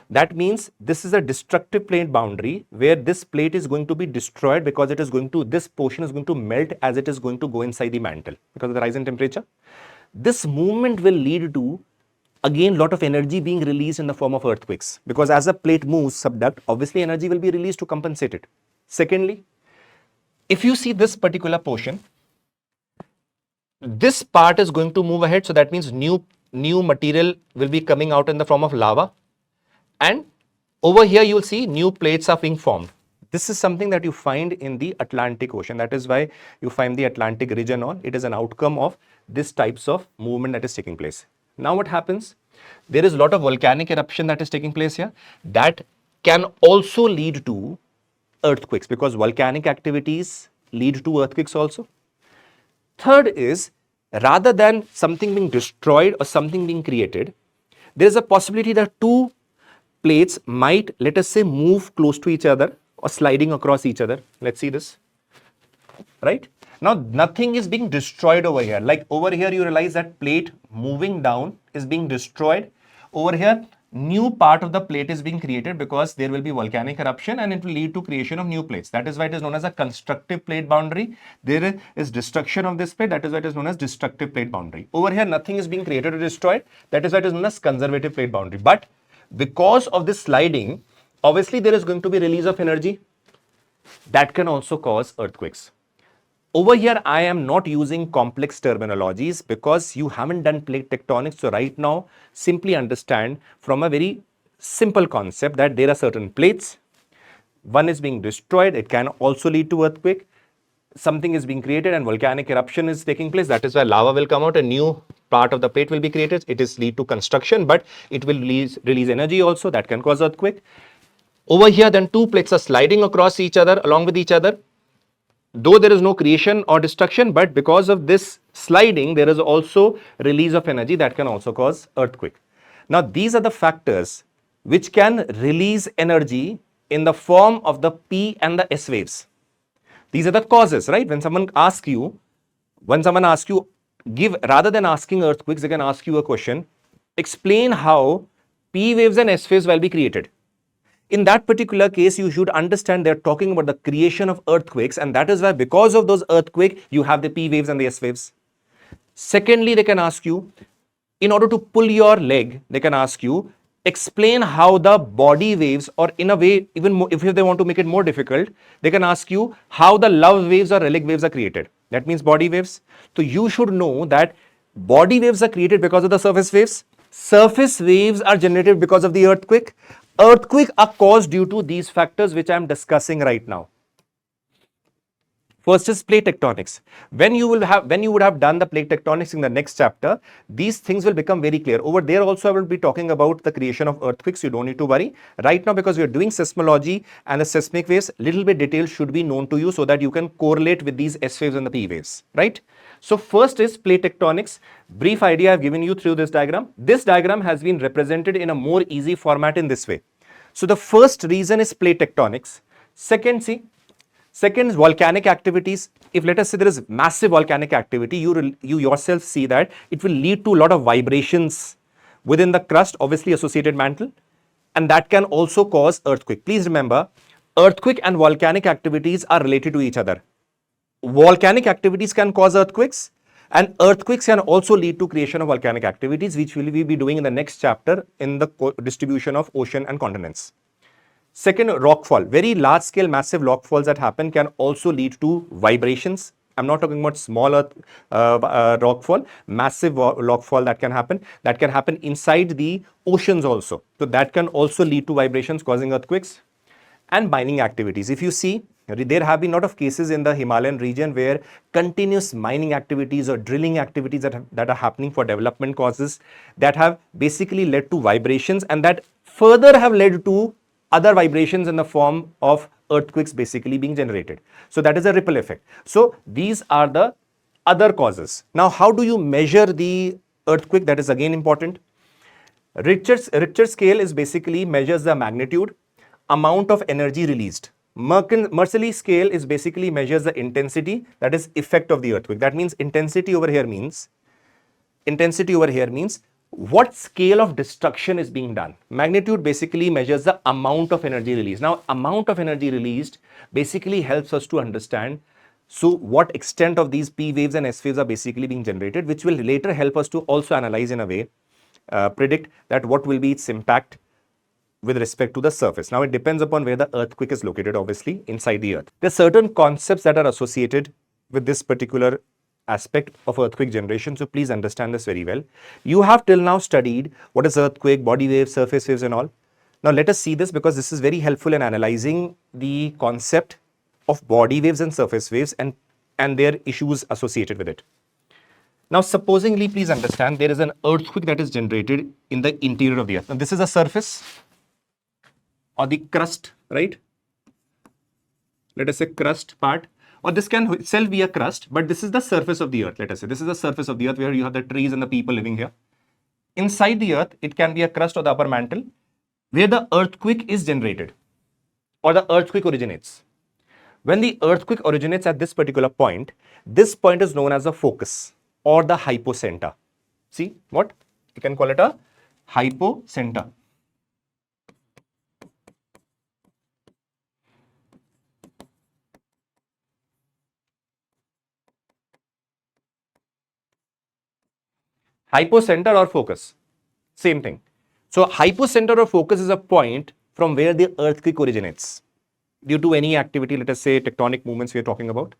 That means this is a destructive plate boundary where this plate is going to be destroyed because this portion is going to melt as it is going to go inside the mantle because of the rise in temperature. This movement will lead to, again, lot of energy being released in the form of earthquakes because as a plate moves, subduct, obviously energy will be released to compensate it. Secondly, if you see this particular portion, this part is going to move ahead. So that means new material will be coming out in the form of lava. And over here, you will see new plates are being formed. This is something that you find in the Atlantic Ocean. That is why you find the Atlantic ridge and all. It is an outcome of this types of movement that is taking place. Now what happens? There is a lot of volcanic eruption that is taking place here that can also lead to earthquakes, because volcanic activities lead to earthquakes also. Third is, rather than something being destroyed or something being created, there is a possibility that two plates might, let us say, move close to each other or sliding across each other. Let's see this. Right? Now, nothing is being destroyed over here. Like over here, you realize that plate moving down is being destroyed. Over here, new part of the plate is being created because there will be volcanic eruption and it will lead to creation of new plates. That is why it is known as a constructive plate boundary. There is destruction of this plate. That is why it is known as destructive plate boundary. Over here, nothing is being created or destroyed. That is why it is known as conservative plate boundary. But because of this sliding, obviously there is going to be release of energy that can also cause earthquakes. Over here, I am not using complex terminologies because you haven't done plate tectonics. So right now, simply understand from a very simple concept that there are certain plates. One is being destroyed. It can also lead to earthquake. Something is being created and volcanic eruption is taking place. That is why lava will come out. A new part of the plate will be created. It is lead to construction, but it will release energy also that can cause earthquake. Over here, then two plates are sliding across each other, along with each other. Though there is no creation or destruction, but because of this sliding, there is also release of energy that can also cause earthquake. Now, these are the factors which can release energy in the form of the P and the S waves. These are the causes, right? When someone asks you, rather than asking earthquakes, they can ask you a question, explain how P waves and S waves will be created. In that particular case, you should understand they're talking about the creation of earthquakes, and that is why because of those earthquakes, you have the P waves and the S waves. Secondly, they can ask you, in order to pull your leg, they can ask you, explain how the body waves, or in a way, even more, if they want to make it more difficult, they can ask you how the love waves or relic waves are created. That means body waves. So you should know that body waves are created because of the surface waves. Surface waves are generated because of the earthquake. Earthquake are caused due to these factors which I am discussing right now. First is plate tectonics. When you would have done the plate tectonics in the next chapter, these things will become very clear. Over there also I will be talking about the creation of earthquakes. You don't need to worry. Right now, because we are doing seismology and the seismic waves, little bit details should be known to you so that you can correlate with these S waves and the P waves, right? So first is plate tectonics. Brief idea I've given you through this diagram. This diagram has been represented in a more easy format in this way. So the first reason is plate tectonics. Second is volcanic activities. If let us say there is massive volcanic activity, you yourself see that it will lead to a lot of vibrations within the crust, obviously associated mantle, and that can also cause earthquake. Please remember, earthquake and volcanic activities are related to each other. Volcanic activities can cause earthquakes, and earthquakes can also lead to creation of volcanic activities, which we will be doing in the next chapter in the distribution of ocean and continents. Second, rockfall. Very large scale massive rockfalls that happen can also lead to vibrations. I'm not talking about small rockfall, massive rockfall that can happen. That can happen inside the oceans also. So that can also lead to vibrations causing earthquakes. And mining activities. If you see, there have been a lot of cases in the Himalayan region where continuous mining activities or drilling activities that are happening for development causes that have basically led to vibrations, and that further have led to other vibrations in the form of earthquakes basically being generated. So that is a ripple effect. So these are the other causes. Now, how do you measure the earthquake? That is again important. Richter scale is basically measures the magnitude, amount of energy released. Mercalli scale is basically measures the intensity, that is effect of the earthquake. That means intensity over here means what scale of destruction is being done. Magnitude basically measures the amount of energy released. Now, amount of energy released basically helps us to understand what extent of these P waves and S waves are basically being generated, which will later help us to also analyze in a way, predict that what will be its impact with respect to the surface. Now, it depends upon where the earthquake is located, obviously, inside the earth. There are certain concepts that are associated with this particular aspect of earthquake generation, so please understand this very well. You have till now studied what is earthquake, body waves, surface waves and all. Now, let us see this because this is very helpful in analyzing the concept of body waves and surface waves and their issues associated with it. Now, supposingly, please understand, there is an earthquake that is generated in the interior of the earth. Now, this is a surface or the crust, right? Let us say crust part, or this can itself be a crust, but this is the surface of the earth. Let us say this is the surface of the earth where you have the trees and the people living here. Inside the earth, it can be a crust or the upper mantle where the earthquake is generated or the earthquake originates. When the earthquake originates at this particular point, this point is known as a focus or the hypocenter. See what? You can call it a hypocenter. Hypocenter or focus, same thing. So hypocenter or focus is a point from where the earthquake originates due to any activity, let us say tectonic movements we are talking about.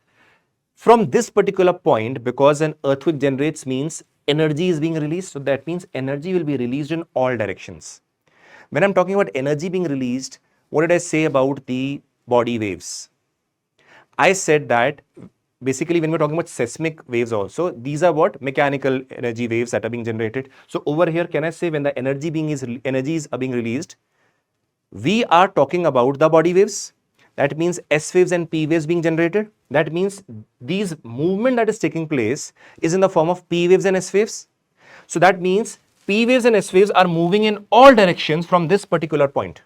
From this particular point, because an earthquake generates means energy is being released, so that means energy will be released in all directions. When I'm talking about energy being released, what did I say about the body waves? I said that basically when we're talking about seismic waves also, these are what? Mechanical energy waves that are being generated. So over here, can I say when the energies are being released, we are talking about the body waves. That means S waves and P waves being generated. That means these movement that is taking place is in the form of P waves and S waves. So that means P waves and S waves are moving in all directions from this particular point.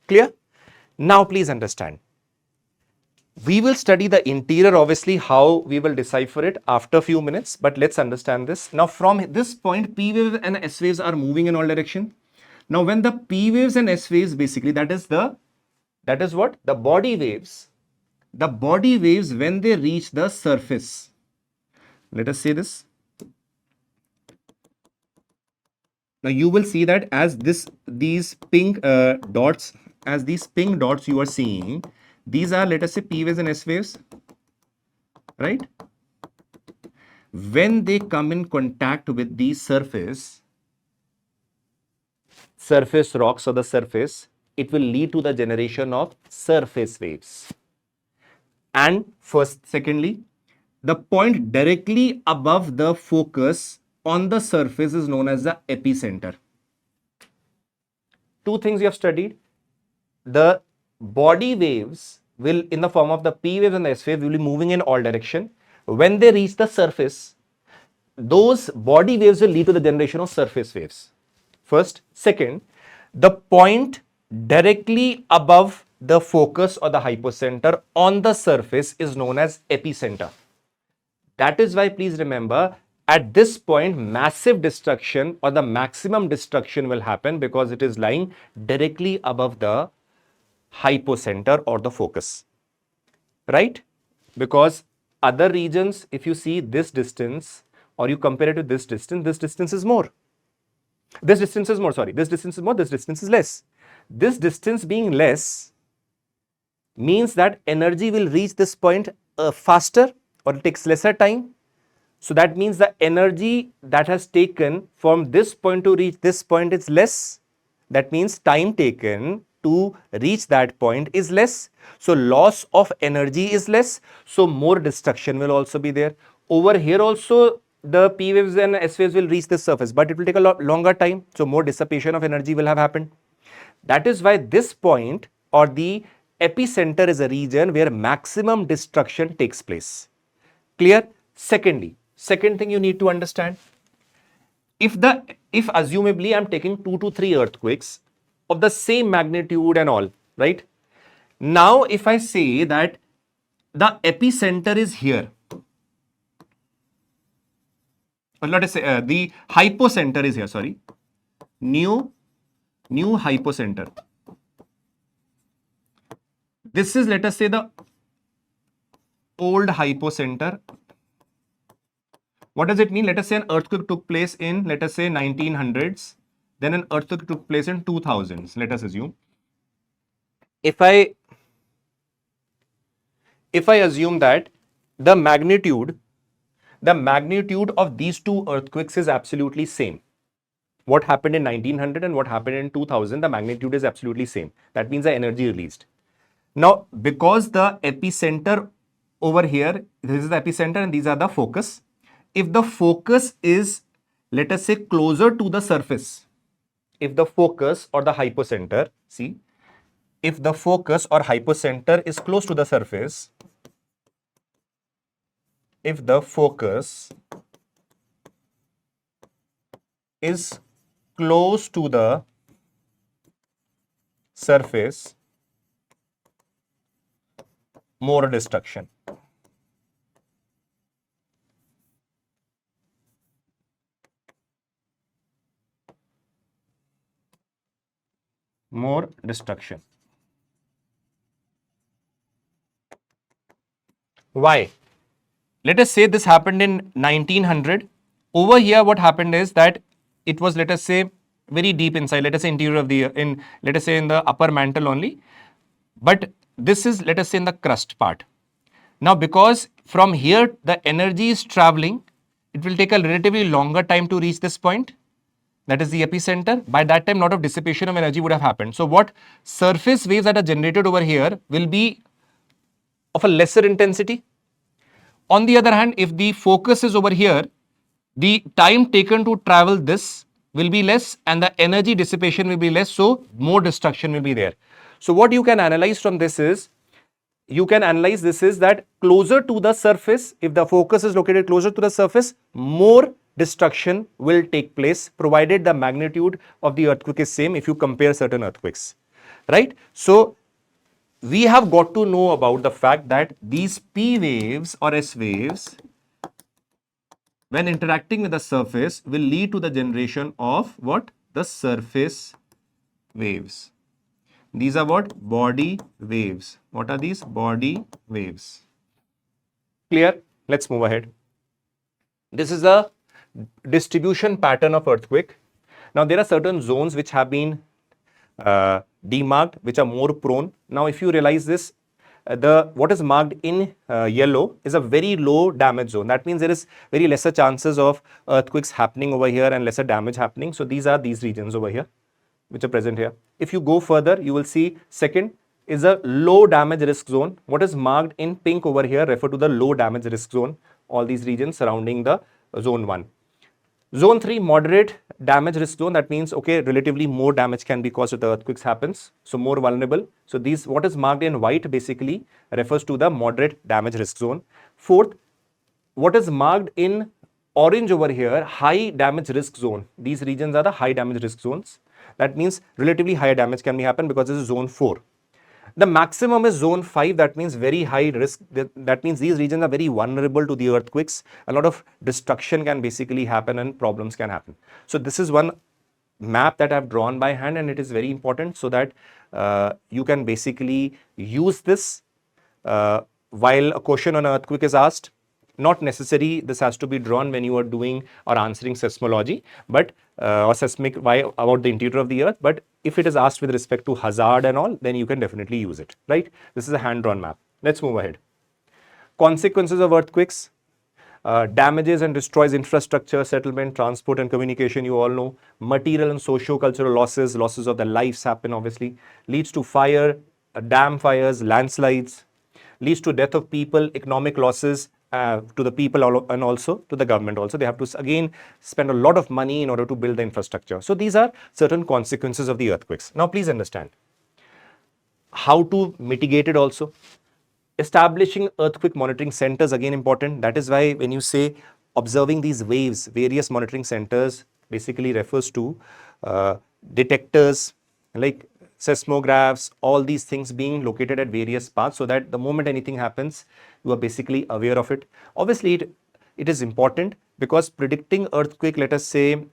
Clear? Now please understand. We will study the interior, obviously, how we will decipher it after a few minutes, but let's understand this. Now, from this point, P waves and S waves are moving in all direction. Now, when the P waves and S waves, basically, that is what? The body waves. The body waves, when they reach the surface, let us say this. Now, you will see that as these pink dots you are seeing, these are, let us say, P waves and S waves, right? When they come in contact with the surface rocks or the surface, it will lead to the generation of surface waves. And secondly, the point directly above the focus on the surface is known as the epicenter. Two things you have studied. The body waves will, in the form of the P waves and the S wave, will be moving in all direction. When they reach the surface, those body waves will lead to the generation of surface waves. First. Second, the point directly above the focus or the hypocenter on the surface is known as epicenter. That is why, please remember, at this point, massive destruction or the maximum destruction will happen because it is lying directly above the hypocenter or the focus, right? Because other regions, if you see this distance or you compare it to this distance is more. This distance is more, sorry, this distance is more, this distance is less. This distance being less means that energy will reach this point faster or it takes lesser time. So that means the energy that has taken from this point to reach this point is less. That means time taken to reach that point is less. So loss of energy is less. So more destruction will also be there. Over here also, the P waves and S waves will reach the surface, but it will take a lot longer time. So more dissipation of energy will have happened. That is why this point or the epicenter is a region where maximum destruction takes place. Clear? Secondly, second thing you need to understand, if assumably I'm taking 2 to 3 earthquakes of the same magnitude and all, right? Now, if I say that the epicenter is here, or let us say the hypocenter is here, sorry, new hypocenter. This is, let us say, the old hypocenter. What does it mean? Let us say an earthquake took place in, let us say, 1900s. Then an earthquake took place in 2000s. Let us assume. If I assume that the magnitude of these two earthquakes is absolutely same. What happened in 1900 and what happened in 2000, the magnitude is absolutely same. That means the energy released. Now, because the epicenter over here, this is the epicenter and these are the focus. if the focus is, let us say, closer to the surface, if the focus or the hypocenter, see, if the focus or hypocenter is close to the surface, if the focus is close to the surface, more destruction. More destruction. Why? Let us say this happened in 1900. Over here, what happened is that it was, let us say, very deep inside, let us say interior of the, let us say in the upper mantle only. But this is, let us say, in the crust part. Now, because from here, the energy is traveling, it will take a relatively longer time to reach this point. That is the epicenter. By that time, a lot of dissipation of energy would have happened. So what surface waves that are generated over here will be of a lesser intensity. On the other hand, if the focus is over here, the time taken to travel this will be less and the energy dissipation will be less, so more destruction will be there. So what you can analyze from this is, that closer to the surface, if the focus is located closer to the surface, more destruction will take place, provided the magnitude of the earthquake is same if you compare certain earthquakes, right? So we have got to know about the fact that these P waves or S waves, when interacting with the surface, will lead to the generation of what? The surface waves. These are what? Body waves. What are these? Body waves. Clear? Let's move ahead. This is a distribution pattern of earthquake. Now, there are certain zones which have been demarked, which are more prone. Now, if you realize this, what is marked in yellow is a very low damage zone. That means there is very lesser chances of earthquakes happening over here and lesser damage happening. So these are these regions over here, which are present here. If you go further, you will see second is a low damage risk zone. What is marked in pink over here refer to the low damage risk zone, all these regions surrounding the zone 1. Zone 3, moderate damage risk zone. That means, okay, relatively more damage can be caused if the earthquakes happens. So more vulnerable. So these, what is marked in white basically refers to the moderate damage risk zone. Fourth, what is marked in orange over here, high damage risk zone. These regions are the high damage risk zones. That means relatively higher damage can be happen because this is zone 4. The maximum is zone 5, that means very high risk. That means these regions are very vulnerable to the earthquakes. A lot of destruction can basically happen and problems can happen. So this is one map that I've drawn by hand, and it is very important so that you can basically use this while a question on earthquake is asked. Not necessary this has to be drawn when you are doing or answering seismology, but or seismic about the interior of the earth. But if it is asked with respect to hazard and all, then you can definitely use it, right? This is a hand-drawn map. Let's move ahead. Consequences of earthquakes. Damages and destroys infrastructure, settlement, transport and communication, you all know. Material and socio-cultural losses, losses of the lives happen obviously. Leads to fire, dam fires, landslides. Leads to death of people, economic losses to the people and also to the government also. They have to again spend a lot of money in order to build the infrastructure. So these are certain consequences of the earthquakes. Now please understand how to mitigate it also. Establishing earthquake monitoring centers, again important. That is why when you say observing these waves, various monitoring centers basically refers to detectors like seismographs, all these things being located at various parts, so that the moment anything happens, you are basically aware of it. Obviously, it is important because predicting earthquake, let us say,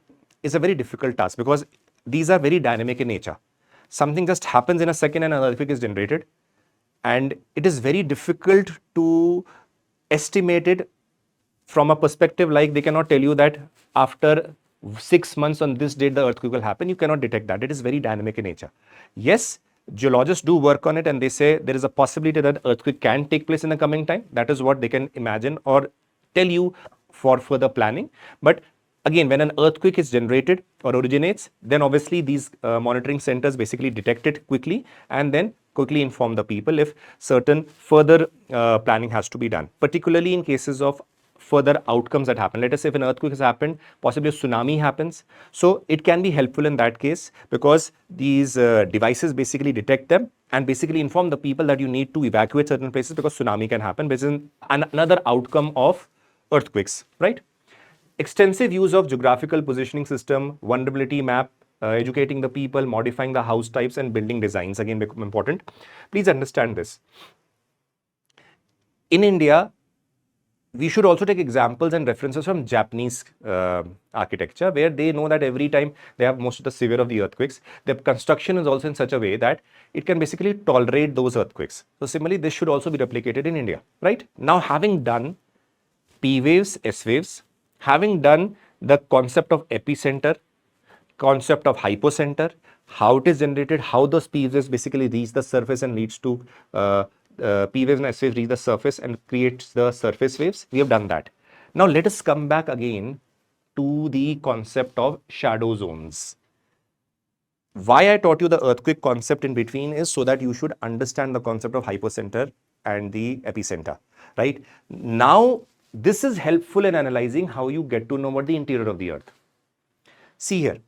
is a very difficult task because these are very dynamic in nature. Something just happens in a second and an earthquake is generated. And it is very difficult to estimate it from a perspective like they cannot tell you that after 6 months on this date the earthquake will happen. You cannot detect that. It is very dynamic in nature. Yes, geologists do work on it and they say there is a possibility that earthquake can take place in the coming time. That is what they can imagine or tell you for further planning. But again, when an earthquake is generated or originates, then obviously these monitoring centers basically detect it quickly and then quickly inform the people if certain further planning has to be done, particularly in cases of further outcomes that happen. Let us say if an earthquake has happened, possibly a tsunami happens. So it can be helpful in that case because these devices basically detect them and basically inform the people that you need to evacuate certain places because tsunami can happen, which is another outcome of earthquakes, right? Extensive use of geographical positioning system, vulnerability map, educating the people, modifying the house types and building designs again become important. Please understand this. In India, we should also take examples and references from Japanese architecture, where they know that every time they have most of the severe of the earthquakes, their construction is also in such a way that it can basically tolerate those earthquakes. So similarly, this should also be replicated in India, right? Now, having done P waves, S waves, having done the concept of epicenter, concept of hypocenter, how it is generated, how those P waves basically reach the surface and leads to P waves and S waves reach the surface and creates the surface waves. We have done that. Now let us come back again to the concept of shadow zones. Why I taught you the earthquake concept in between is so that you should understand the concept of hypocenter and the epicenter, right? Now, this is helpful in analyzing how you get to know about the interior of the earth. See here.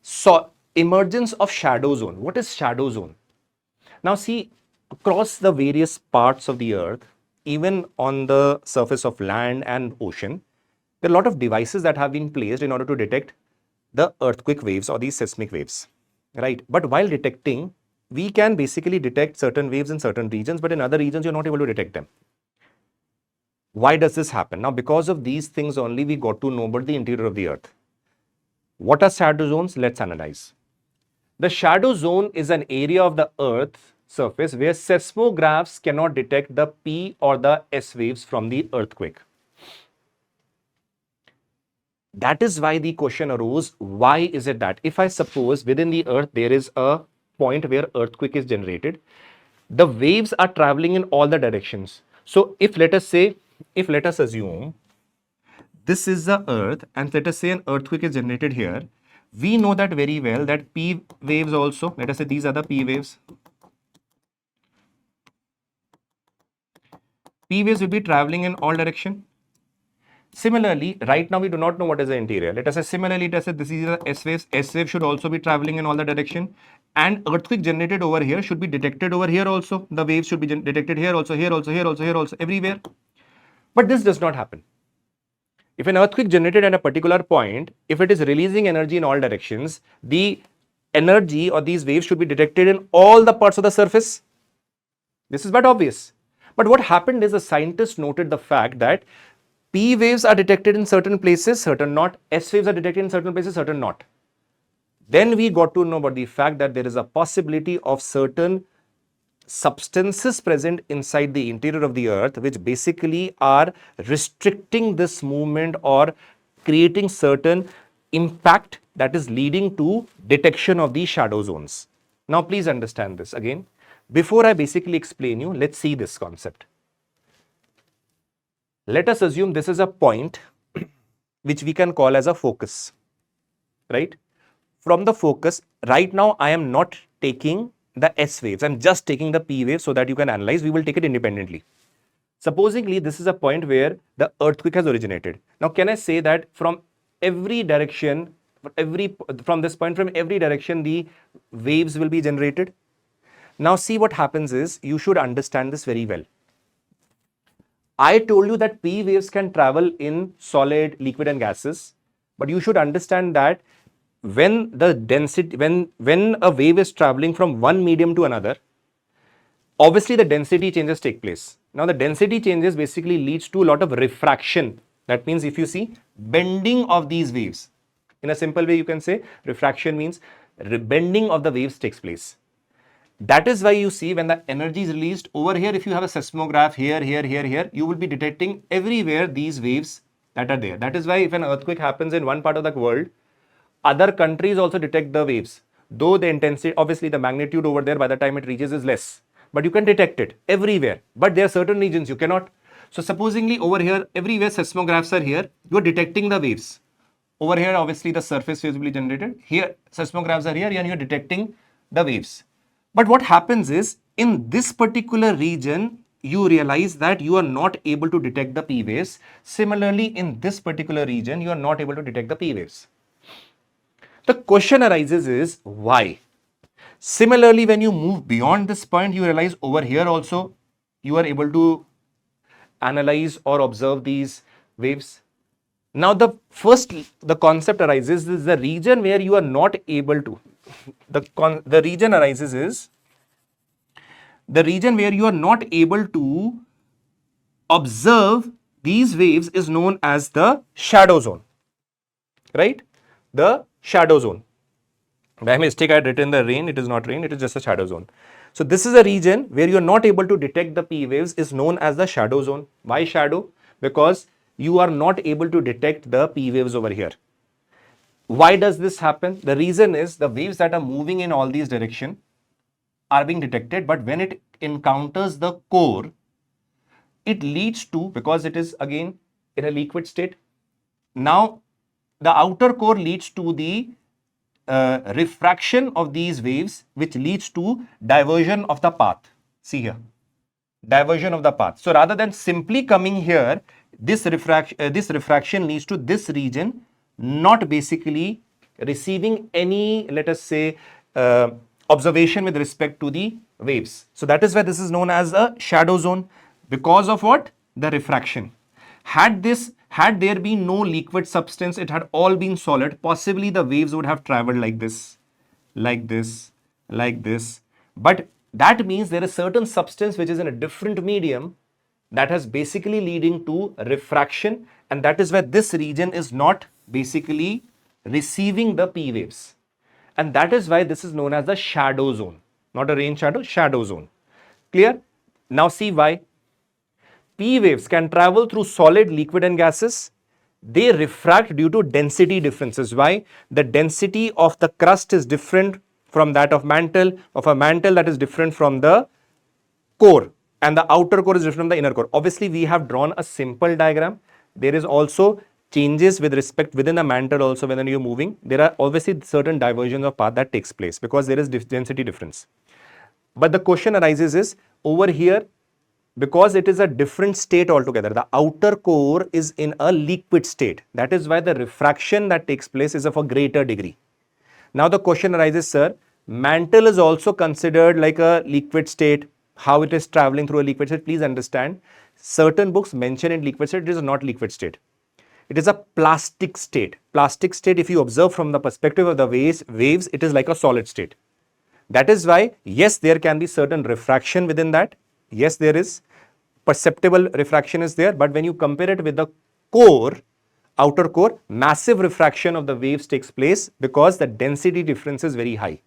So, emergence of shadow zone. What is shadow zone? Now, see, across the various parts of the earth, even on the surface of land and ocean, there are a lot of devices that have been placed in order to detect the earthquake waves or these seismic waves, right? But while detecting, we can basically detect certain waves in certain regions, but in other regions, you're not able to detect them. Why does this happen? Now, because of these things only, we got to know about the interior of the earth. What are shadow zones? Let's analyze. The shadow zone is an area of the earth surface where seismographs cannot detect the P or the S waves from the earthquake. That is why the question arose, why is it that if I suppose within the earth there is a point where earthquake is generated, the waves are traveling in all the directions. So if let us assume this is the earth and let us say an earthquake is generated here, we know that very well that P waves also, let us say these are the P waves. P waves will be traveling in all direction. Similarly, right now we do not know what is the interior. Let us say similarly, let us say this is the S waves. S wave should also be traveling in all the direction. And earthquake generated over here should be detected over here also. The waves should be detected here also, here also, here also, here also, everywhere. But this does not happen. If an earthquake generated at a particular point, if it is releasing energy in all directions, the energy or these waves should be detected in all the parts of the surface. This is but obvious. But what happened is the scientists noted the fact that P waves are detected in certain places, certain not. S waves are detected in certain places, certain not. Then we got to know about the fact that there is a possibility of certain substances present inside the interior of the earth which basically are restricting this movement or creating certain impact that is leading to detection of these shadow zones. Now please understand this again. Before I basically explain you, let's see this concept. Let us assume this is a point which we can call as a focus, right? From the focus, right now I am not taking the S waves, I'm just taking the P waves so that you can analyze. We will take it independently. Supposingly, this is a point where the earthquake has originated. Now, can I say that from every direction, from this point, from every direction, the waves will be generated? Now, see what happens is, you should understand this very well. I told you that P waves can travel in solid, liquid and gases, but you should understand that when the density, when a wave is traveling from one medium to another, obviously the density changes take place. Now the density changes basically leads to a lot of refraction. That means if you see bending of these waves, in a simple way you can say refraction means bending of the waves takes place. That is why you see when the energy is released over here, if you have a seismograph here, here, you will be detecting everywhere these waves that are there. That is why if an earthquake happens in one part of the world, other countries also detect the waves. Though the intensity, obviously the magnitude over there by the time it reaches is less, but you can detect it everywhere. But there are certain regions you cannot. So supposingly over here, everywhere seismographs are here, you are detecting the waves. Over here, obviously the surface waves will be generated. Here, seismographs are here and you are detecting the waves. But what happens is, in this particular region, you realize that you are not able to detect the P waves. Similarly, in this particular region, you are not able to detect the P waves. The question arises is why? Similarly, when you move beyond this point, you realize over here also you are able to analyze or observe these waves. Now, the concept arises is the region where you are not able to. The region arises is the region where you are not able to observe these waves is known as the shadow zone, right? The shadow zone. By mistake, I had written the rain. It is not rain. It is just a shadow zone. So this is a region where you are not able to detect the P waves is known as the shadow zone. Why shadow? Because you are not able to detect the P waves over here. Why does this happen? The reason is the waves that are moving in all these directions are being detected, but when it encounters the core, it leads to, because it is again in a liquid state, now the outer core leads to the refraction of these waves, which leads to diversion of the path. See here, diversion of the path. So rather than simply coming here, this refraction leads to this region not basically receiving any, let us say, observation with respect to the waves. So that is why this is known as a shadow zone, because of what? The refraction. Had there been no liquid substance, it had all been solid, possibly the waves would have traveled like this, like this, like this. But that means there is certain substance which is in a different medium that has basically leading to refraction, and that is why this region is not basically receiving the P waves. And that is why this is known as the shadow zone, not a rain shadow, shadow zone. Clear? Now see why. P waves can travel through solid, liquid and gases. They refract due to density differences. Why? The density of the crust is different from that of a mantle that is different from the core, and the outer core is different from the inner core. Obviously, we have drawn a simple diagram. There is also changes with respect within the mantle also when you're moving. There are obviously certain diversions of path that takes place because there is density difference. But the question arises is over here, because it is a different state altogether, the outer core is in a liquid state. That is why the refraction that takes place is of a greater degree. Now the question arises, sir, mantle is also considered like a liquid state. How it is traveling through a liquid state? Please understand, certain books mention in liquid state, it is not liquid state. It is a plastic state. Plastic state, if you observe from the perspective of the waves, it is like a solid state. That is why, yes, there can be certain refraction within that. Yes, there is. Perceptible refraction is there, but when you compare it with the core, outer core, massive refraction of the waves takes place because the density difference is very high.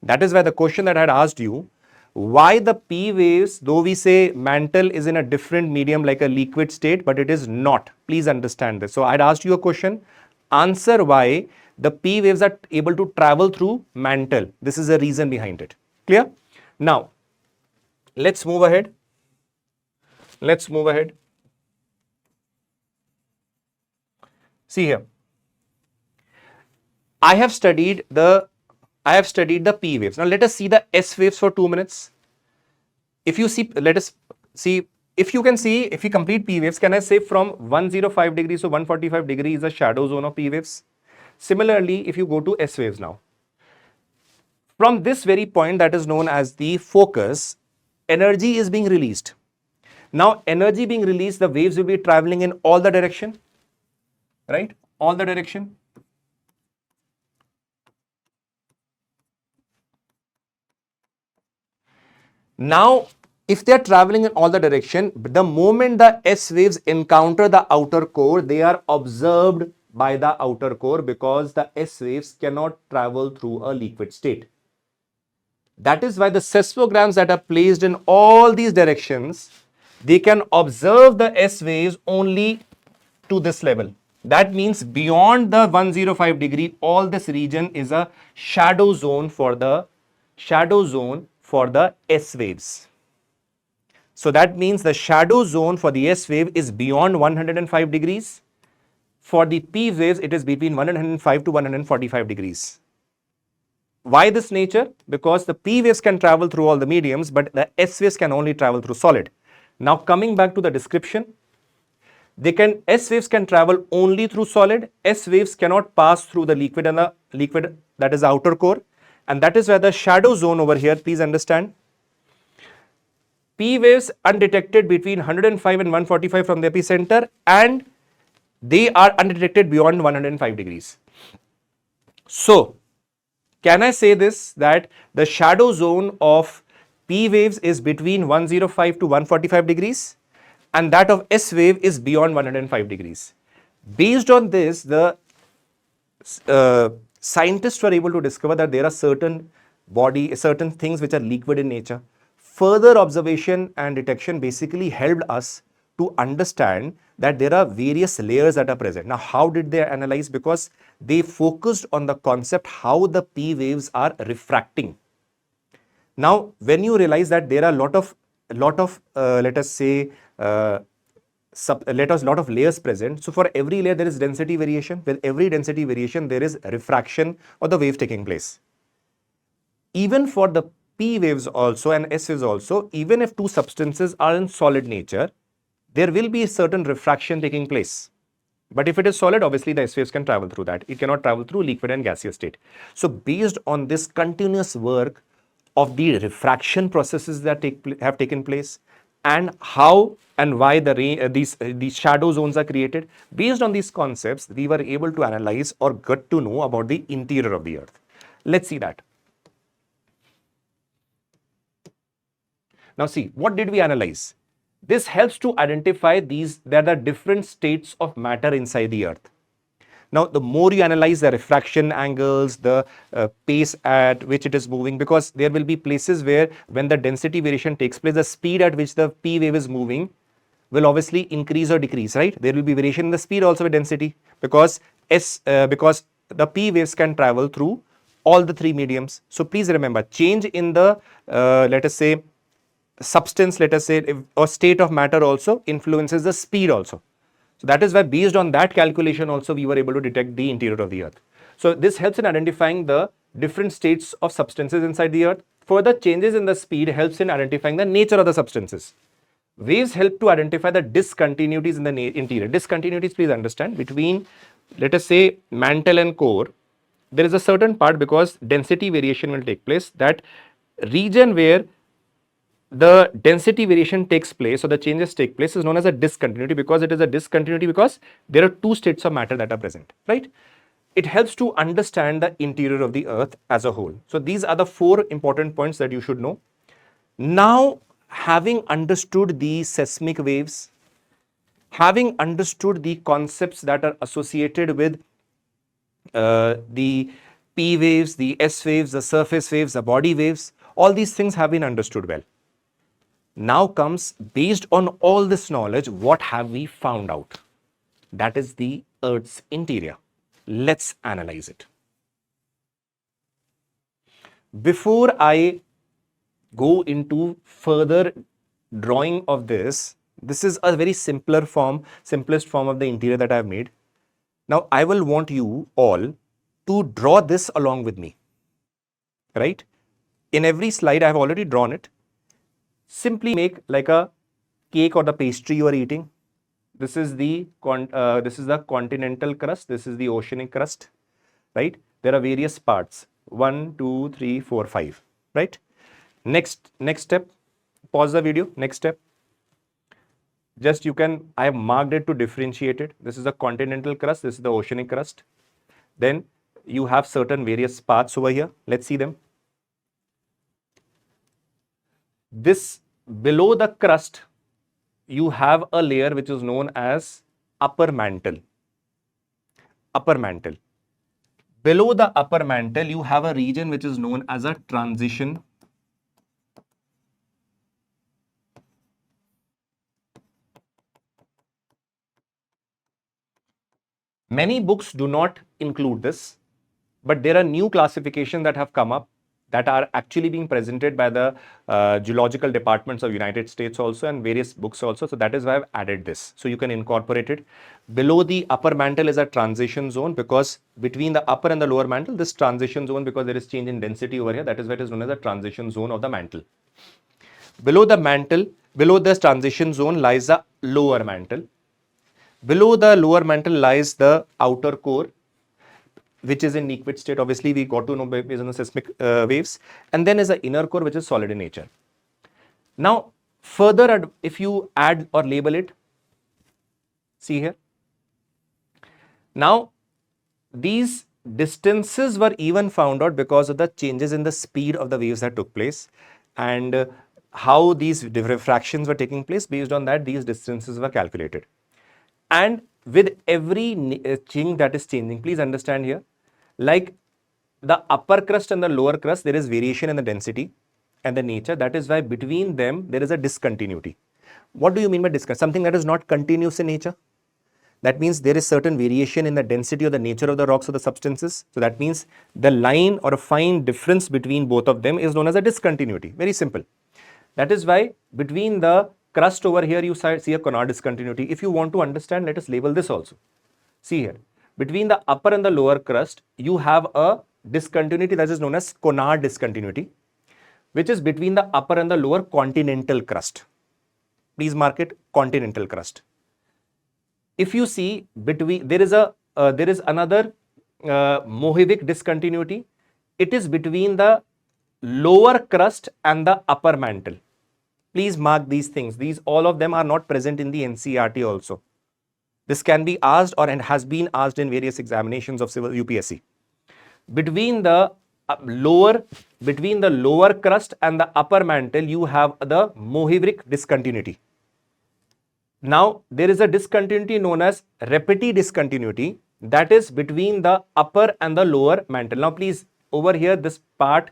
That is why the question that I had asked you, why the P waves, though we say mantle is in a different medium like a liquid state, but it is not. Please understand this. So I had asked you a question, answer why the P waves are able to travel through mantle. This is the reason behind it. Clear? Now, let's move ahead. Let's move ahead. See here. I have studied the P waves. Now let us see the S waves for 2 minutes. If you see, let us see, if you complete P waves, can I say from 105 degrees to 145 degrees is a shadow zone of P waves? Similarly, if you go to S waves now, from this very point that is known as the focus, energy is being released. Now, energy being released, the waves will be traveling in all the direction, right? All the direction. Now, if they are traveling in all the direction, the moment the S waves encounter the outer core, they are observed by the outer core because the S waves cannot travel through a liquid state. That is why the seismograms that are placed in all these directions, they can observe the S waves only to this level. That means beyond the 105 degree, all this region is a shadow zone for the S waves. So that means the shadow zone for the S wave is beyond 105 degrees. For the P waves, it is between 105 to 145 degrees. Why this nature? Because the P waves can travel through all the mediums, but the S waves can only travel through solid. Now coming back to the description, S waves can travel only through solid. S waves cannot pass through the liquid and the liquid, that is the outer core. And that is where the shadow zone over here, please understand. P waves undetected between 105 and 145 from the epicenter, and they are undetected beyond 105 degrees. So, can I say this, that the shadow zone of P waves is between 105 to 145 degrees, and that of S wave is beyond 105 degrees. Based on this, the scientists were able to discover that there are certain things which are liquid in nature. Further observation and detection basically helped us to understand that there are various layers that are present. Now, how did they analyze? Because they focused on the concept how the P waves are refracting. Now, when you realize that there are a lot of let us say lot of layers present. So for every layer there is density variation. With every density variation there is refraction of the wave taking place. Even for the P waves also and S waves also, even if two substances are in solid nature, there will be a certain refraction taking place. But if it is solid, obviously the S waves can travel through that. It cannot travel through liquid and gaseous state. So based on this continuous work of the refraction processes that have taken place, and how and why these shadow zones are created, based on these concepts, we were able to analyze or get to know about the interior of the Earth. Let's see that. Now see, what did we analyze? This helps to identify there are different states of matter inside the Earth. Now, the more you analyze the refraction angles, the pace at which it is moving, because there will be places where when the density variation takes place, the speed at which the P wave is moving will obviously increase or decrease, right? There will be variation in the speed also with density, because the P waves can travel through all the three mediums. So please remember, change in the let us say substance, or state of matter also influences the speed also. So that is why based on that calculation also we were able to detect the interior of the Earth. So this helps in identifying the different states of substances inside the Earth. Further changes in the speed helps in identifying the nature of the substances. Waves help to identify the discontinuities in the interior. Discontinuities, please understand, between let us say mantle and core, there is a certain part, because density variation will take place, that region where the density variation takes place or the changes take place is known as a discontinuity, because it is a discontinuity because there are two states of matter that are present, right? It helps to understand the interior of the Earth as a whole. So these are the four important points that you should know. Now, having understood the seismic waves, having understood the concepts that are associated with the P waves, the S waves, the surface waves, the body waves, all these things have been understood well. Now comes, based on all this knowledge, what have we found out? That is the Earth's interior. Let's analyze it. Before I go into further drawing of this is a very simplest form of the interior that I have made. Now I will want you all to draw this along with me, right? In every slide I have already drawn it. Simply make like a cake or the pastry you are eating. This is the continental crust. This is the oceanic crust, right? There are various parts. 1, 2, 3, 4, 5, right? Next step. Pause the video. Next step. Just I have marked it to differentiate it. This is the continental crust. This is the oceanic crust. Then you have certain various parts over here. Let's see them. This below the crust, you have a layer which is known as upper mantle. Upper mantle. Below the upper mantle, you have a region which is known as a transition. Many books do not include this, but there are new classifications that have come up that are actually being presented by the geological departments of United States also, and various books also. So that is why I've added this. So you can incorporate it. Below the upper mantle is a transition zone, because between the upper and the lower mantle, this transition zone, because there is change in density over here, that is why it is known as a transition zone of the mantle. Below the mantle, Below this transition zone lies the lower mantle. Below the lower mantle lies the outer core, which is in liquid state. Obviously, we got to know based on the seismic waves. And then is the inner core, which is solid in nature. Now, further, if you add or label it, see here. Now, these distances were even found out because of the changes in the speed of the waves that took place, and how these refractions were taking place. Based on that, these distances were calculated. And with every thing that is changing, please understand here, like the upper crust and the lower crust, there is variation in the density and the nature. That is why between them, there is a discontinuity. What do you mean by discontinuity? Something that is not continuous in nature. That means there is certain variation in the density or the nature of the rocks or the substances. So that means the line or a fine difference between both of them is known as a discontinuity. Very simple. That is why between the crust over here, you see a Conard discontinuity. If you want to understand, let us label this also. See here. Between the upper and the lower crust, you have a discontinuity that is known as Conard discontinuity, which is between the upper and the lower continental crust. Please mark it, continental crust. If you see between, there is another Mohivic discontinuity. It is between the lower crust and the upper mantle. Please mark these things. These, all of them are not present in the NCERT also. This can be asked or and has been asked in various examinations of civil UPSC. Between the lower crust and the upper mantle, you have the Mohivic discontinuity. Now, there is a discontinuity known as Repeti discontinuity, that is between the upper and the lower mantle. Now, please, over here, this part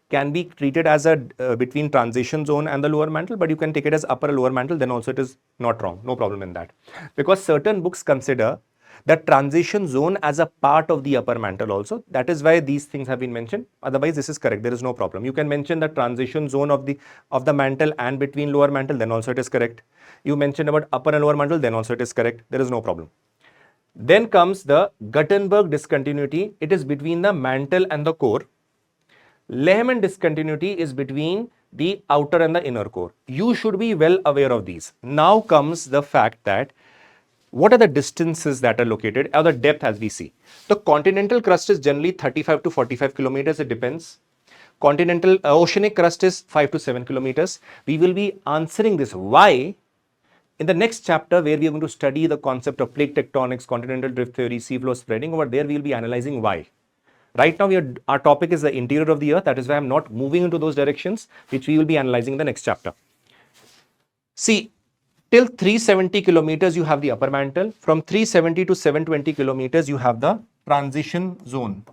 can be treated as a between transition zone and the lower mantle, but you can take it as upper lower mantle, then also it is not wrong, no problem in that. Because certain books consider the transition zone as a part of the upper mantle also. That is why these things have been mentioned. Otherwise, this is correct. There is no problem. You can mention the transition zone of the mantle and between lower mantle, then also it is correct. You mentioned about upper and lower mantle, then also it is correct. There is no problem. Then comes the Gutenberg discontinuity. It is between the mantle and the core. Lehman discontinuity is between the outer and the inner core. You should be well aware of these. Now comes the fact that what are the distances that are located or the depth as we see. The continental crust is generally 35 to 45 kilometers. It depends. Continental oceanic crust is 5 to 7 kilometers. We will be answering this why in the next chapter, where we are going to study the concept of plate tectonics, continental drift theory, seafloor spreading. Over there, we will be analyzing why. Right now, our topic is the interior of the earth. That is why I'm not moving into those directions, which we will be analyzing in the next chapter. See, till 370 kilometers, you have the upper mantle. From 370 to 720 kilometers, you have the transition zone.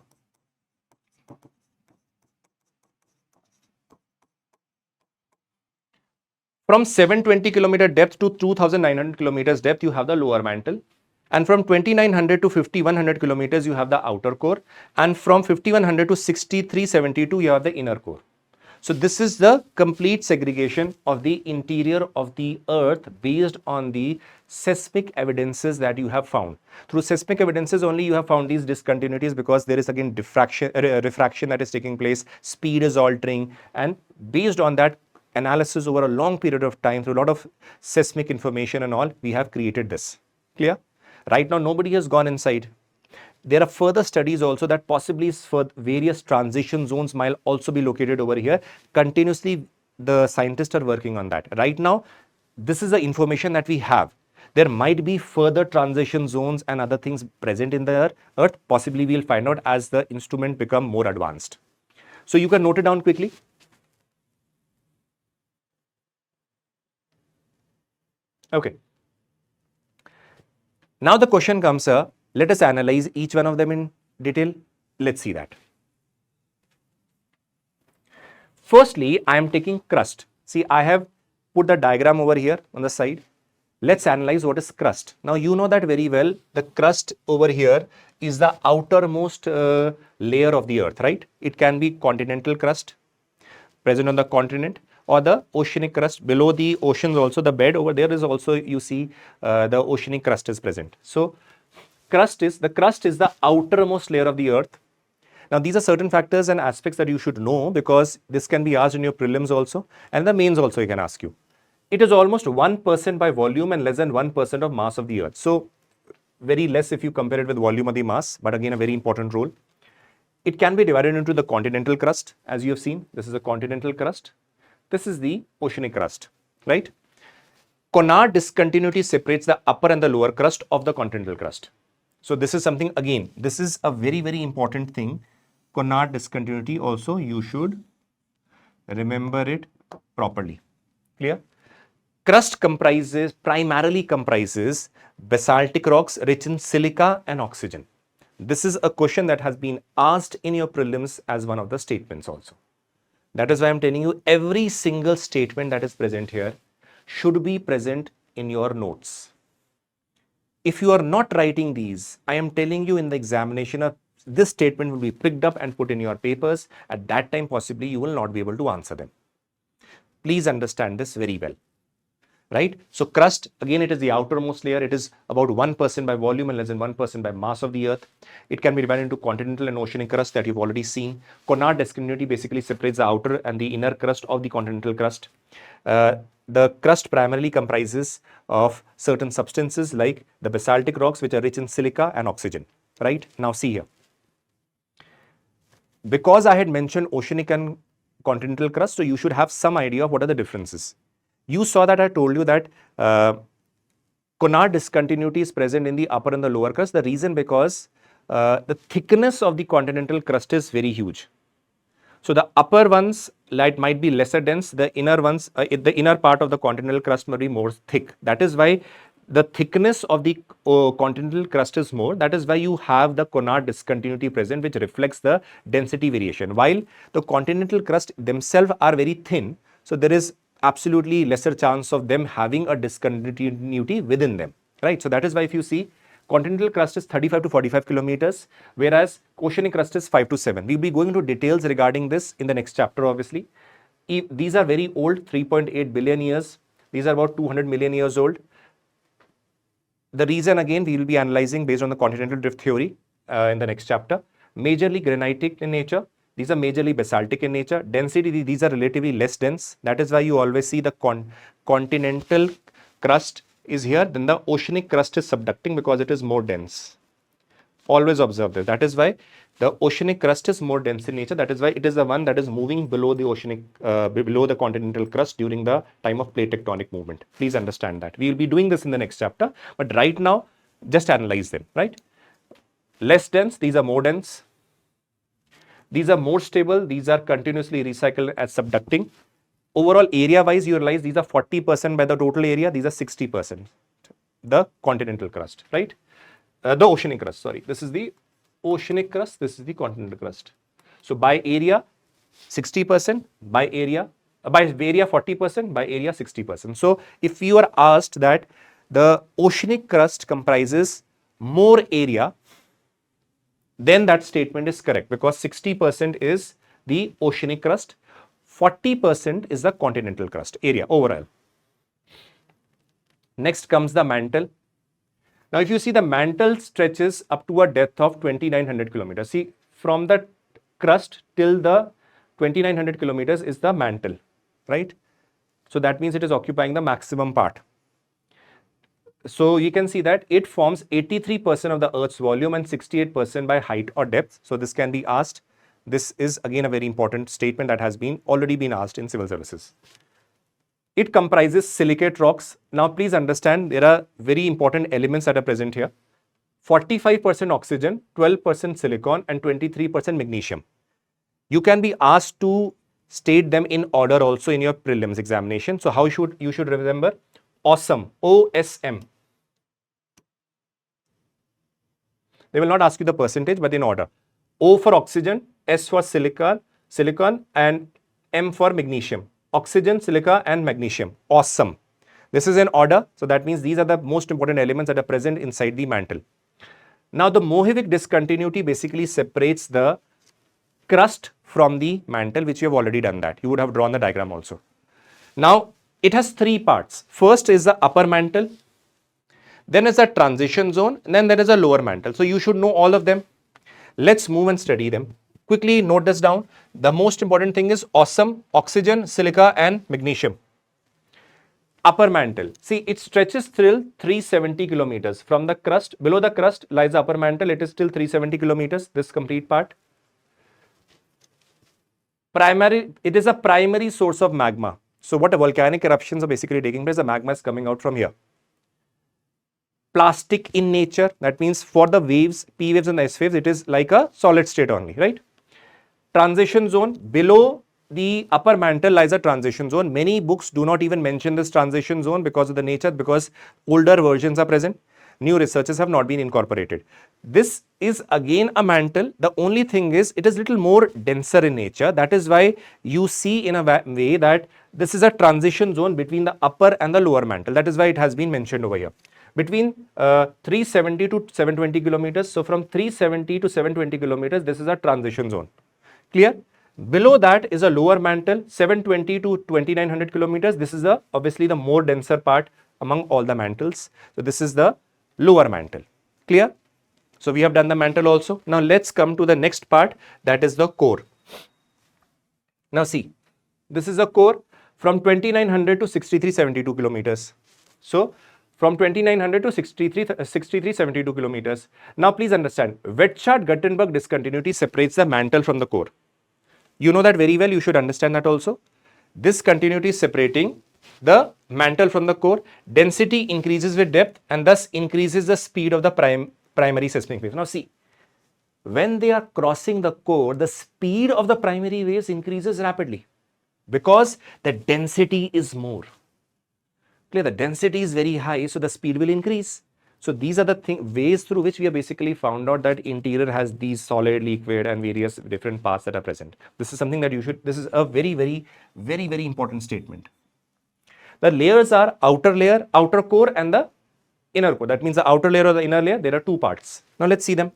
From 720 kilometer depth to 2,900 kilometers depth, you have the lower mantle. And from 2,900 to 5,100 kilometers, you have the outer core. And from 5,100 to 6,372, you have the inner core. So this is the complete segregation of the interior of the earth based on the seismic evidences that you have found. Through seismic evidences only you have found these discontinuities, because there is again refraction that is taking place, speed is altering, and based on that analysis over a long period of time through a lot of seismic information and all, we have created this. Clear? Right now, nobody has gone inside. There are further studies also that possibly for various transition zones might also be located over here. Continuously, the scientists are working on that. Right now, this is the information that we have. There might be further transition zones and other things present in the earth. Possibly, we'll find out as the instrument become more advanced. So you can note it down quickly. Okay. Now the question comes, let us analyze each one of them in detail. Let's see that. Firstly, I am taking crust. See, I have put the diagram over here on the side. Let's analyze what is crust. Now, you know that very well. The crust over here is the outermost layer of the earth, right? It can be continental crust present on the continent, or the oceanic crust below the oceans. Also the bed over there is also, you see, the oceanic crust is present. So the crust is the outermost layer of the earth. Now these are certain factors and aspects that you should know, because this can be asked in your prelims also, and the mains also you can ask you. It is almost 1% by volume and less than 1% of mass of the Earth. So very less if you compare it with volume or the mass, but again a very important role. It can be divided into the continental crust, as you have seen. This is a continental crust. This is the oceanic crust, right? Connardt discontinuity separates the upper and the lower crust of the continental crust. So this is something, again, this is a very, very important thing. Connardt discontinuity also, you should remember it properly. Clear? Crust primarily comprises basaltic rocks rich in silica and oxygen. This is a question that has been asked in your prelims as one of the statements also. That is why I'm telling you every single statement that is present here should be present in your notes. If you are not writing these, I am telling you in the examination, this statement will be picked up and put in your papers. At that time, possibly you will not be able to answer them. Please understand this very well. Right? So crust, again, it is the outermost layer. It is about 1% by volume and less than 1% by mass of the Earth. It can be divided into continental and oceanic crust that you've already seen. Connardt discontinuity basically separates the outer and the inner crust of the continental crust. The crust primarily comprises of certain substances like the basaltic rocks, which are rich in silica and oxygen. Right? Now see here. Because I had mentioned oceanic and continental crust, so you should have some idea of what are the differences. You saw that I told you that Connardt discontinuity is present in the upper and the lower crust. The reason because the thickness of the continental crust is very huge. So the upper ones might be lesser dense. The inner ones, the inner part of the continental crust may be more thick. That is why the thickness of the continental crust is more. That is why you have the Connardt discontinuity present, which reflects the density variation. While the continental crust themselves are very thin, so there is absolutely lesser chance of them having a discontinuity within them, right? So that is why if you see, continental crust is 35 to 45 kilometers, whereas oceanic crust is 5 to 7. We'll be going into details regarding this in the next chapter, obviously. These are very old, 3.8 billion years. These are about 200 million years old. The reason, again, we will be analyzing based on the continental drift theory in the next chapter. Majorly granitic in nature. These are majorly basaltic in nature. Density, these are relatively less dense. That is why you always see the continental crust is here. Then the oceanic crust is subducting because it is more dense. Always observe this. That is why the oceanic crust is more dense in nature. That is why it is the one that is moving below the oceanic, below the continental crust during the time of plate tectonic movement. Please understand that. We will be doing this in the next chapter. But right now, just analyze them, right? Less dense, these are more dense. These are more stable. These are continuously recycled as subducting. Overall area wise, you realize these are 40% by the total area. These are 60%. The continental crust, right? The oceanic crust, sorry. This is the oceanic crust. This is the continental crust. So by area, 60%. By area 40%. By area, 60%. So if you are asked that the oceanic crust comprises more area, then that statement is correct because 60% is the oceanic crust, 40% is the continental crust area overall. Next comes the mantle. Now, if you see, the mantle stretches up to a depth of 2900 kilometers. See, from the crust till the 2900 kilometers is the mantle, right? So that means it is occupying the maximum part. So you can see that it forms 83% of the Earth's volume and 68% by height or depth. So this can be asked. This is again a very important statement that has already been asked in civil services. It comprises silicate rocks. Now please understand there are very important elements that are present here. 45% oxygen, 12% silicon and 23% magnesium. You can be asked to state them in order also in your prelims examination. So how you should remember? Awesome, OSM. They will not ask you the percentage, but in order. O for oxygen, S for silicon, and M for magnesium. Oxygen, silica, and magnesium. Awesome. This is in order. So that means these are the most important elements that are present inside the mantle. Now the Mohevik discontinuity basically separates the crust from the mantle, which you have already done that. You would have drawn the diagram also. Now it has three parts. First is the upper mantle. Then is a transition zone, and then there is a lower mantle. So you should know all of them. Let's move and study them. Quickly note this down. The most important thing is awesome, oxygen, silica and magnesium. Upper mantle. See, it stretches till 370 kilometers. From the crust, below the crust lies the upper mantle. It is still 370 kilometers, this complete part. It is a primary source of magma. So what volcanic eruptions are basically taking place, the magma is coming out from here. Plastic in nature, that means for the waves, P waves and S waves, it is like a solid state only, right? Transition zone, below the upper mantle lies a transition zone. Many books do not even mention this transition zone because of the nature, because older versions are present. New researches have not been incorporated. This is again a mantle. The only thing is it is little more denser in nature. That is why you see in a way that this is a transition zone between the upper and the lower mantle. That is why it has been mentioned over here. Between 370 to 720 kilometers. So from 370 to 720 kilometers, this is a transition zone. Clear? Below that is a lower mantle, 720 to 2900 kilometers. This is obviously the more denser part among all the mantles. So this is the lower mantle. Clear? So we have done the mantle also. Now let's come to the next part, that is the core. Now see, this is a core from 2900 to 6372 kilometers. So from 2900 to 6372 kilometers. Now please understand, Wetschart-Guttenberg discontinuity separates the mantle from the core. You know that very well, you should understand that also. This continuity is separating the mantle from the core. Density increases with depth and thus increases the speed of the primary seismic waves. Now see, when they are crossing the core, the speed of the primary waves increases rapidly because the density is more. Clear? The density is very high, so the speed will increase. So these are the ways through which we have basically found out that interior has these solid, liquid and various different parts that are present. This is something that this is a very important statement. The layers are outer layer, outer core and the inner core. That means the outer layer or the inner layer, there are two parts. Now let's see them.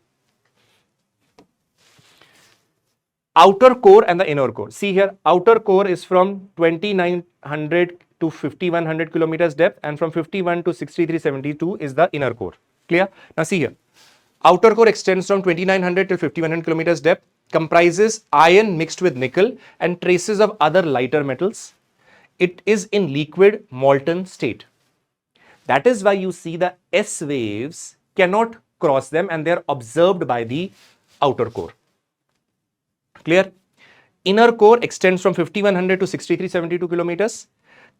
Outer core and the inner core. See here, outer core is from 2900 to 5100 kilometers depth, and from 51 to 6372 is the inner core. Clear? Now see here, outer core extends from 2900 to 5100 kilometers depth, comprises iron mixed with nickel and traces of other lighter metals. It is in liquid molten state. That is why you see the S waves cannot cross them and they are observed by the outer core. Clear? Inner core extends from 5100 to 6372 kilometers,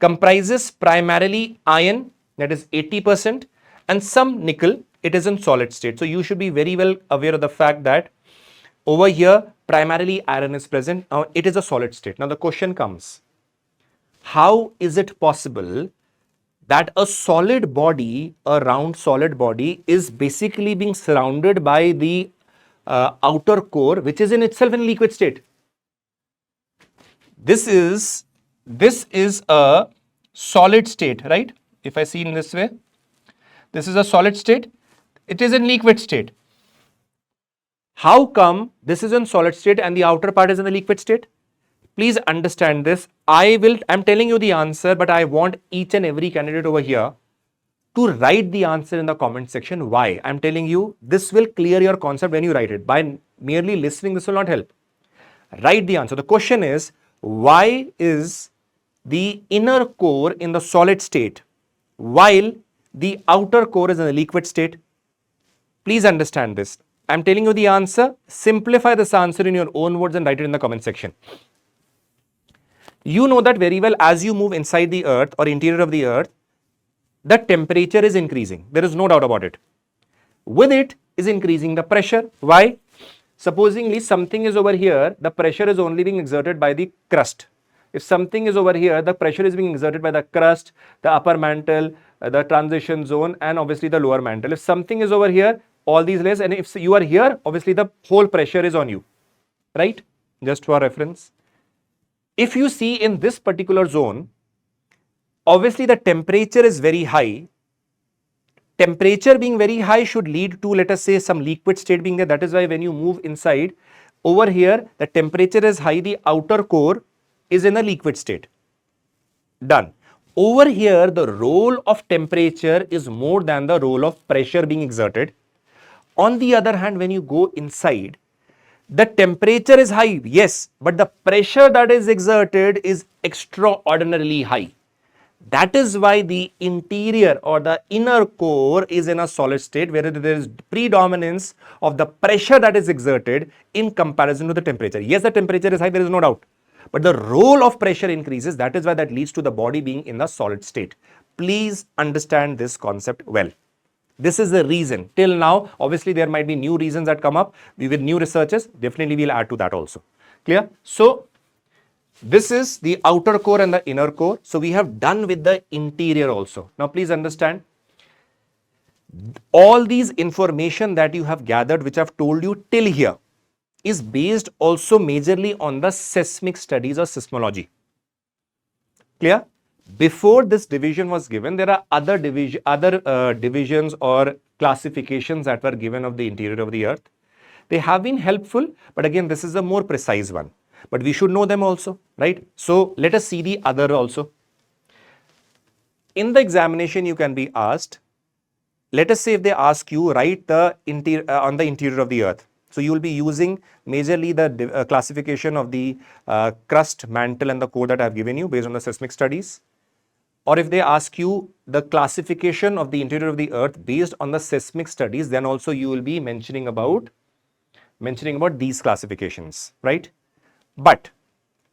comprises primarily iron, that is 80%, and some nickel. It is in solid state. So you should be very well aware of the fact that over here primarily iron is present. Now it is a solid state. Now the question comes, how is it possible that a solid body, a round solid body, is basically being surrounded by the outer core, which is in itself in liquid state? This is a solid state, right? If I see in this way, this is a solid state. It is in liquid state. How come this is in solid state and the outer part is in the liquid state? Please understand this. I'm telling you the answer, but I want each and every candidate over here to write the answer in the comment section. Why? I'm telling you, this will clear your concept when you write it. By merely listening, this will not help. Write the answer. The question is, why is the inner core in the solid state while the outer core is in the liquid state? Please understand this. I'm telling you the answer. Simplify this answer in your own words and write it in the comment section. You know that very well, as you move inside the earth or interior of the earth, the temperature is increasing. There is no doubt about it. With it is increasing the pressure. Why? Supposingly something is over here, the pressure is only being exerted by the crust. If something is over here, the pressure is being exerted by the crust, the upper mantle, the transition zone, and obviously the lower mantle. If something is over here, all these layers, and if you are here, obviously the whole pressure is on you, right? Just for reference. If you see in this particular zone, obviously the temperature is very high. Temperature being very high should lead to, let us say, some liquid state being there. That is why when you move inside, over here, the temperature is high, the outer core is in a liquid state. Done. Over here, the role of temperature is more than the role of pressure being exerted. On the other hand, when you go inside, the temperature is high, yes, but the pressure that is exerted is extraordinarily high. That is why the interior or the inner core is in a solid state where there is predominance of the pressure that is exerted in comparison to the temperature. Yes, the temperature is high, there is no doubt. But the role of pressure increases. That is why that leads to the body being in the solid state. Please understand this concept well. This is the reason. Till now, obviously, there might be new reasons that come up. We with new researches, definitely we'll add to that also. Clear? So, this is the outer core and the inner core. So, we have done with the interior also. Now, please understand, all these information that you have gathered, which I've told you till here, is based also majorly on the seismic studies or seismology. Clear? Before this division was given, there are other divisions or classifications that were given of the interior of the earth. They have been helpful, but again, this is a more precise one. But we should know them also, right? So let us see the other also. In the examination, you can be asked, let us say if they ask you, write the on the interior of the earth. So you will be using majorly the classification of the crust, mantle and the core that I have given you based on the seismic studies. Or if they ask you the classification of the interior of the earth based on the seismic studies, then also you will be mentioning about these classifications, right? But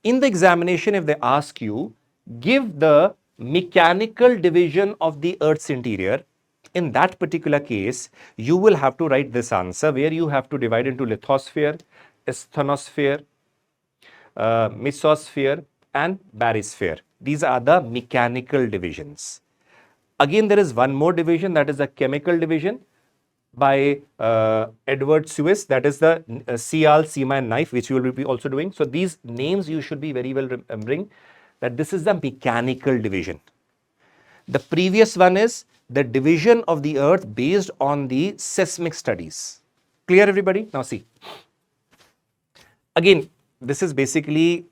in the examination, if they ask you, give the mechanical division of the earth's interior, in that particular case, you will have to write this answer where you have to divide into lithosphere, asthenosphere, mesosphere and barysphere. These are the mechanical divisions. Again, there is one more division, that is the chemical division by Edward Suez, that is the Sial, Sima and knife, which you will be also doing. So these names you should be very well remembering, that this is the mechanical division. The previous one is the division of the earth based on the seismic studies. Clear, everybody? Now see. Again, this is basically,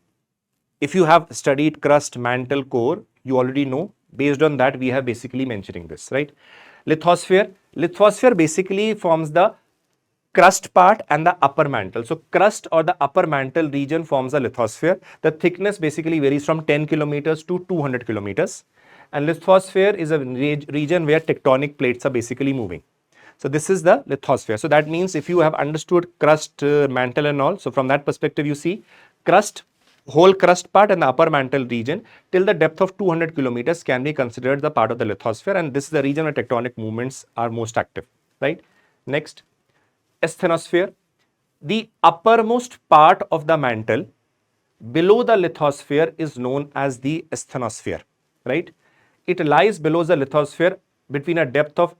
if you have studied crust, mantle, core, you already know. Based on that, we have basically mentioning this, right? Lithosphere. Lithosphere basically forms the crust part and the upper mantle. So crust or the upper mantle region forms a lithosphere. The thickness basically varies from 10 kilometers to 200 kilometers. And lithosphere is a region where tectonic plates are basically moving. So this is the lithosphere. So that means if you have understood crust, mantle and all, so from that perspective you see crust, whole crust part and the upper mantle region till the depth of 200 kilometers can be considered the part of the lithosphere, and this is the region where tectonic movements are most active, right? Next, asthenosphere. The uppermost part of the mantle below the lithosphere is known as the asthenosphere, right? It lies below the lithosphere between a depth of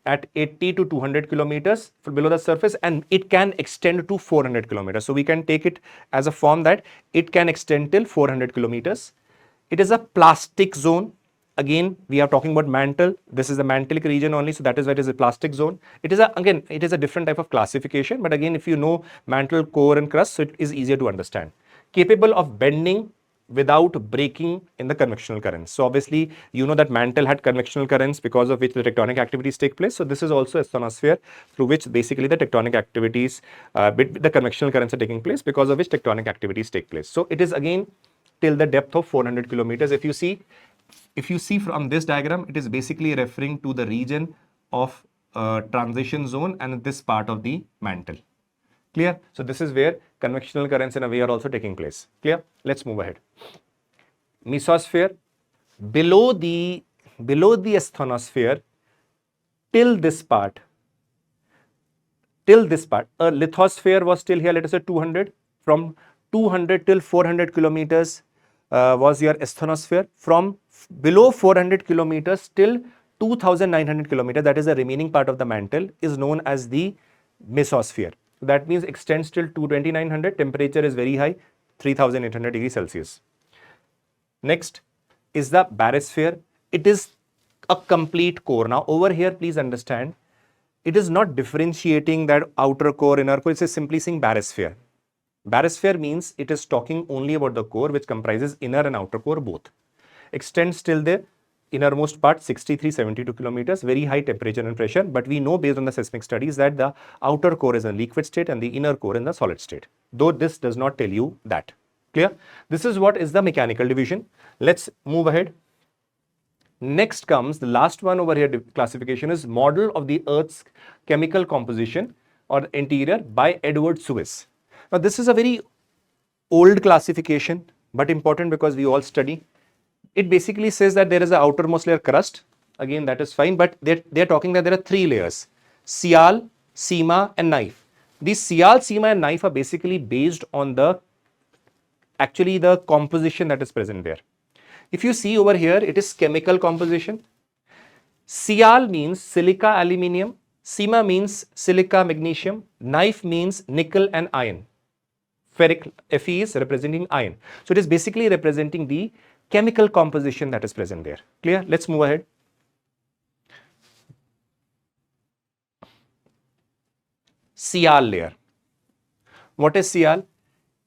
at 80 to 200 kilometers below the surface, and it can extend to 400 kilometers. So we can take it as a form that it can extend till 400 kilometers. It is a plastic zone. Again, we are talking about mantle. This is the mantelic region only, so that is why it is a plastic zone. It is a different type of classification, but again, if you know mantle, core and crust, so it is easier to understand. Capable of bending without breaking in the convectional currents. So obviously, you know that mantle had convectional currents because of which the tectonic activities take place. So this is also a asthenosphere through which basically the tectonic activities, the convectional currents are taking place, because of which tectonic activities take place. So it is again till the depth of 400 kilometers. If you see from this diagram, it is basically referring to the region of transition zone and this part of the mantle. Clear? So this is where convectional currents in a way are also taking place. Clear? Let's move ahead. Mesosphere. Below the asthenosphere, till this part, a lithosphere was still here, let us say 200. From 200 till 400 kilometers was your asthenosphere. From below 400 kilometers till 2900 kilometers, that is the remaining part of the mantle, is known as the mesosphere. That means extends till 2900. Temperature is very high, 3800 degrees Celsius. Next is the barysphere. It is a complete core. Now over here, please understand, it is not differentiating that outer core, inner core. It is simply saying barysphere. Barysphere means it is talking only about the core, which comprises inner and outer core both. Extends till the innermost part, 6372 kilometers, very high temperature and pressure, but we know based on the seismic studies that the outer core is in liquid state and the inner core in the solid state, though this does not tell you that. Clear? This is what is the mechanical division. Let's move ahead. Next comes the last one over here, classification is model of the Earth's chemical composition or the interior by Edward Suez. Now this is a very old classification, but important because we all study. It basically says that there is an outermost layer crust. Again, that is fine, but they're talking that there are three layers: sial, sema, and knife. These sial, sema, and knife are basically based on the composition that is present there. If you see over here, it is chemical composition. Sial means silica aluminium, sema means silica magnesium, knife means nickel and iron. Ferric Fe is representing iron. So it is basically representing the chemical composition that is present there. Clear? Let's move ahead. Sial layer. What is sial?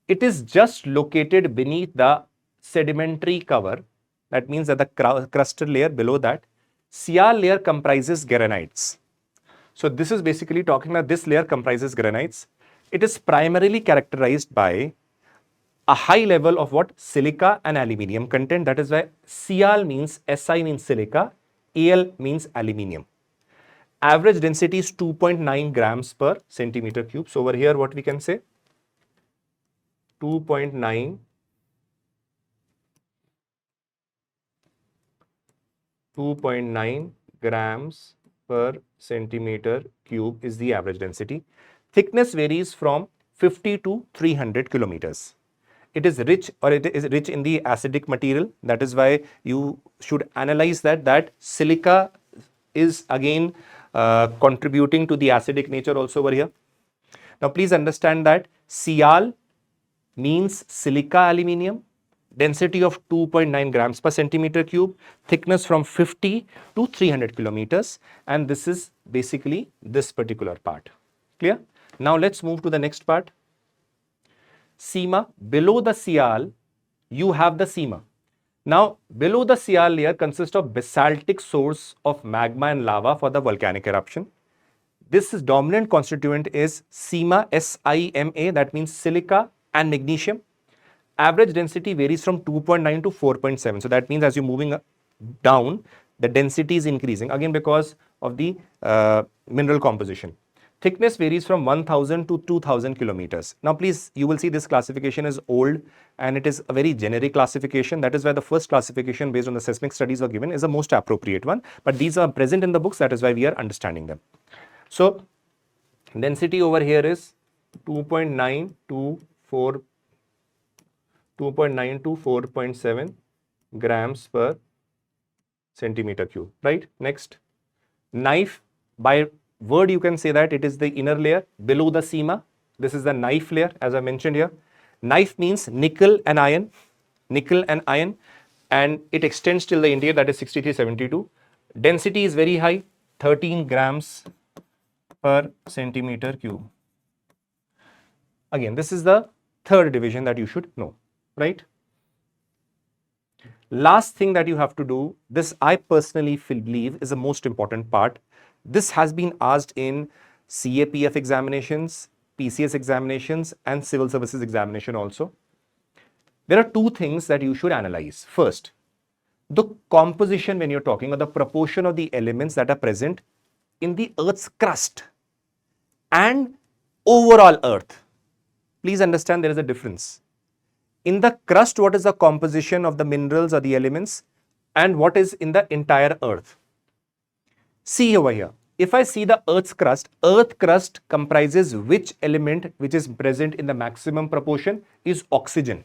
It is just located beneath the sedimentary cover. That means that the crustal layer below that. Sial layer comprises granites. So this is basically talking that this layer comprises granites. It is primarily characterized by a high level of what? Silica and aluminium content. That is why Sial means, Si means silica, Al means aluminium. Average density is 2.9 grams per centimeter cube. So over here what we can say? 2.9 grams per centimeter cube is the average density. Thickness varies from 50 to 300 kilometers. It is rich in the acidic material. That is why you should analyze that silica is again contributing to the acidic nature also over here. Now please understand that Sial means silica aluminium, density of 2.9 grams per centimeter cube, thickness from 50 to 300 kilometers, and this is basically this particular part. Clear? Now let's move to the next part. Sema. Below the Sial, you have the sema. Now, below the Sial layer consists of basaltic source of magma and lava for the volcanic eruption. This dominant constituent is sema, S-I-M-A, that means silica and magnesium. Average density varies from 2.9 to 4.7. So that means as you're moving down, the density is increasing, again because of the mineral composition. Thickness varies from 1000 to 2000 kilometers. Now please, you will see this classification is old and it is a very generic classification. That is why the first classification based on the seismic studies were given is the most appropriate one. But these are present in the books, that is why we are understanding them. So density over here is 2.9 to 4.7 grams per centimeter cube, right? Next, knife. By word you can say that it is the inner layer below the sema. This is the knife layer, as I mentioned here. Knife means nickel and iron, and it extends till the interior, that is 6372. Density is very high, 13 grams per centimeter cube. Again, this is the third division that you should know, right? Last thing that you have to do, this I personally believe is the most important part. This has been asked in CAPF examinations, PCS examinations, and civil services examination also. There are two things that you should analyze. First, the composition when you're talking, or the proportion of the elements that are present in the Earth's crust and overall Earth. Please understand there is a difference. In the crust, what is the composition of the minerals or the elements, and what is in the entire Earth? See over here. If I see the Earth crust comprises which element which is present in the maximum proportion is oxygen.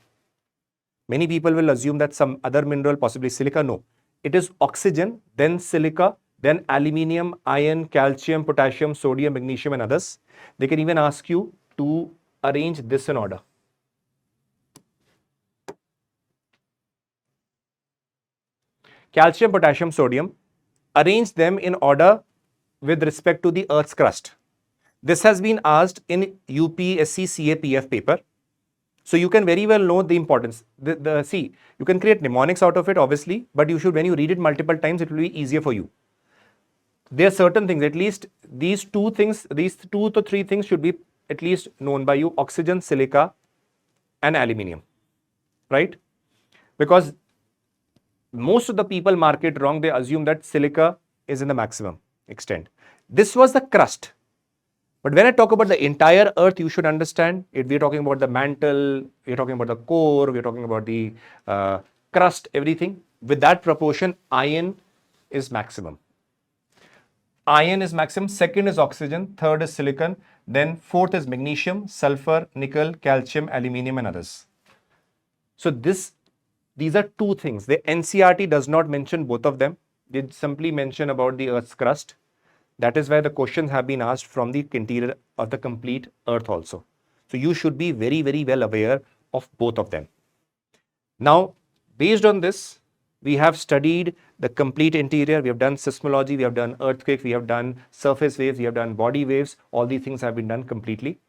Many people will assume that some other mineral, possibly silica. No, it is oxygen, then silica, then aluminium, iron, calcium, potassium, sodium, magnesium, and others. They can even ask you to arrange this in order. Calcium, potassium, sodium, arrange them in order with respect to the Earth's crust. This has been asked in UPSC CAPF paper. So you can very well know the importance. See, you can create mnemonics out of it, obviously, but you should, when you read it multiple times, it will be easier for you. There are certain things, at least these two to three things should be at least known by you: oxygen, silica, and aluminium, right? Because most of the people mark it wrong. They assume that silica is in the maximum extent. This was the crust. But when I talk about the entire earth, you should understand it. We're talking about the mantle, we're talking about the core, we're talking about the crust, everything. With that proportion, iron is maximum. Iron is maximum, second is oxygen, third is silicon, then fourth is magnesium, sulfur, nickel, calcium, aluminium, and others. So these are two things. The NCERT does not mention both of them. They simply mention about the Earth's crust. That is why the questions have been asked from the interior of the complete Earth also. So you should be very, very well aware of both of them. Now, based on this, we have studied the complete interior. We have done seismology, we have done earthquake, we have done surface waves, we have done body waves. All these things have been done completely.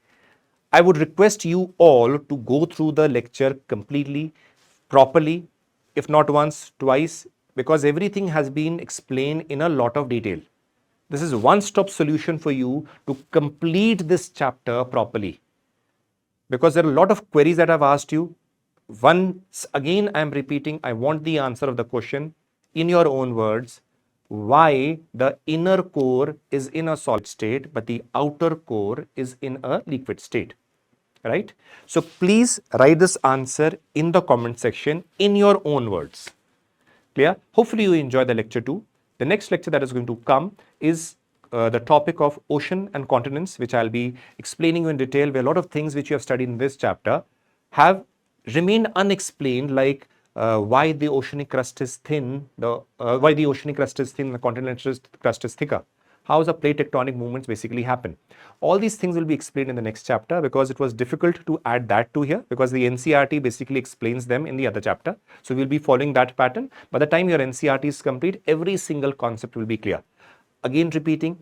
I would request you all to go through the lecture completely, properly, if not once, twice, because everything has been explained in a lot of detail. This is a one-stop solution for you to complete this chapter properly. Because there are a lot of queries that I've asked you. Once again, I am repeating, I want the answer of the question in your own words. Why the inner core is in a solid state, but the outer core is in a liquid state, right? So please write this answer in the comment section in your own words. Clear? Hopefully you enjoy the lecture too. The next lecture that is going to come is the topic of ocean and continents, which I'll be explaining you in detail, where a lot of things which you have studied in this chapter have remained unexplained, like why the oceanic crust is thin, why the oceanic crust is thin, the continental crust is thicker. How the plate tectonic movements basically happen. All these things will be explained in the next chapter, because it was difficult to add that to here, because the NCERT basically explains them in the other chapter. So we'll be following that pattern. By the time your NCERT is complete, every single concept will be clear. Again repeating,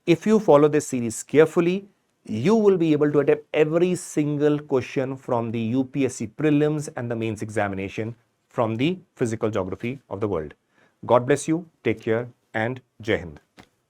if you follow this series carefully, you will be able to attempt every single question from the UPSC prelims and the mains examination from the physical geography of the world. God bless you, take care, and Jai Hind.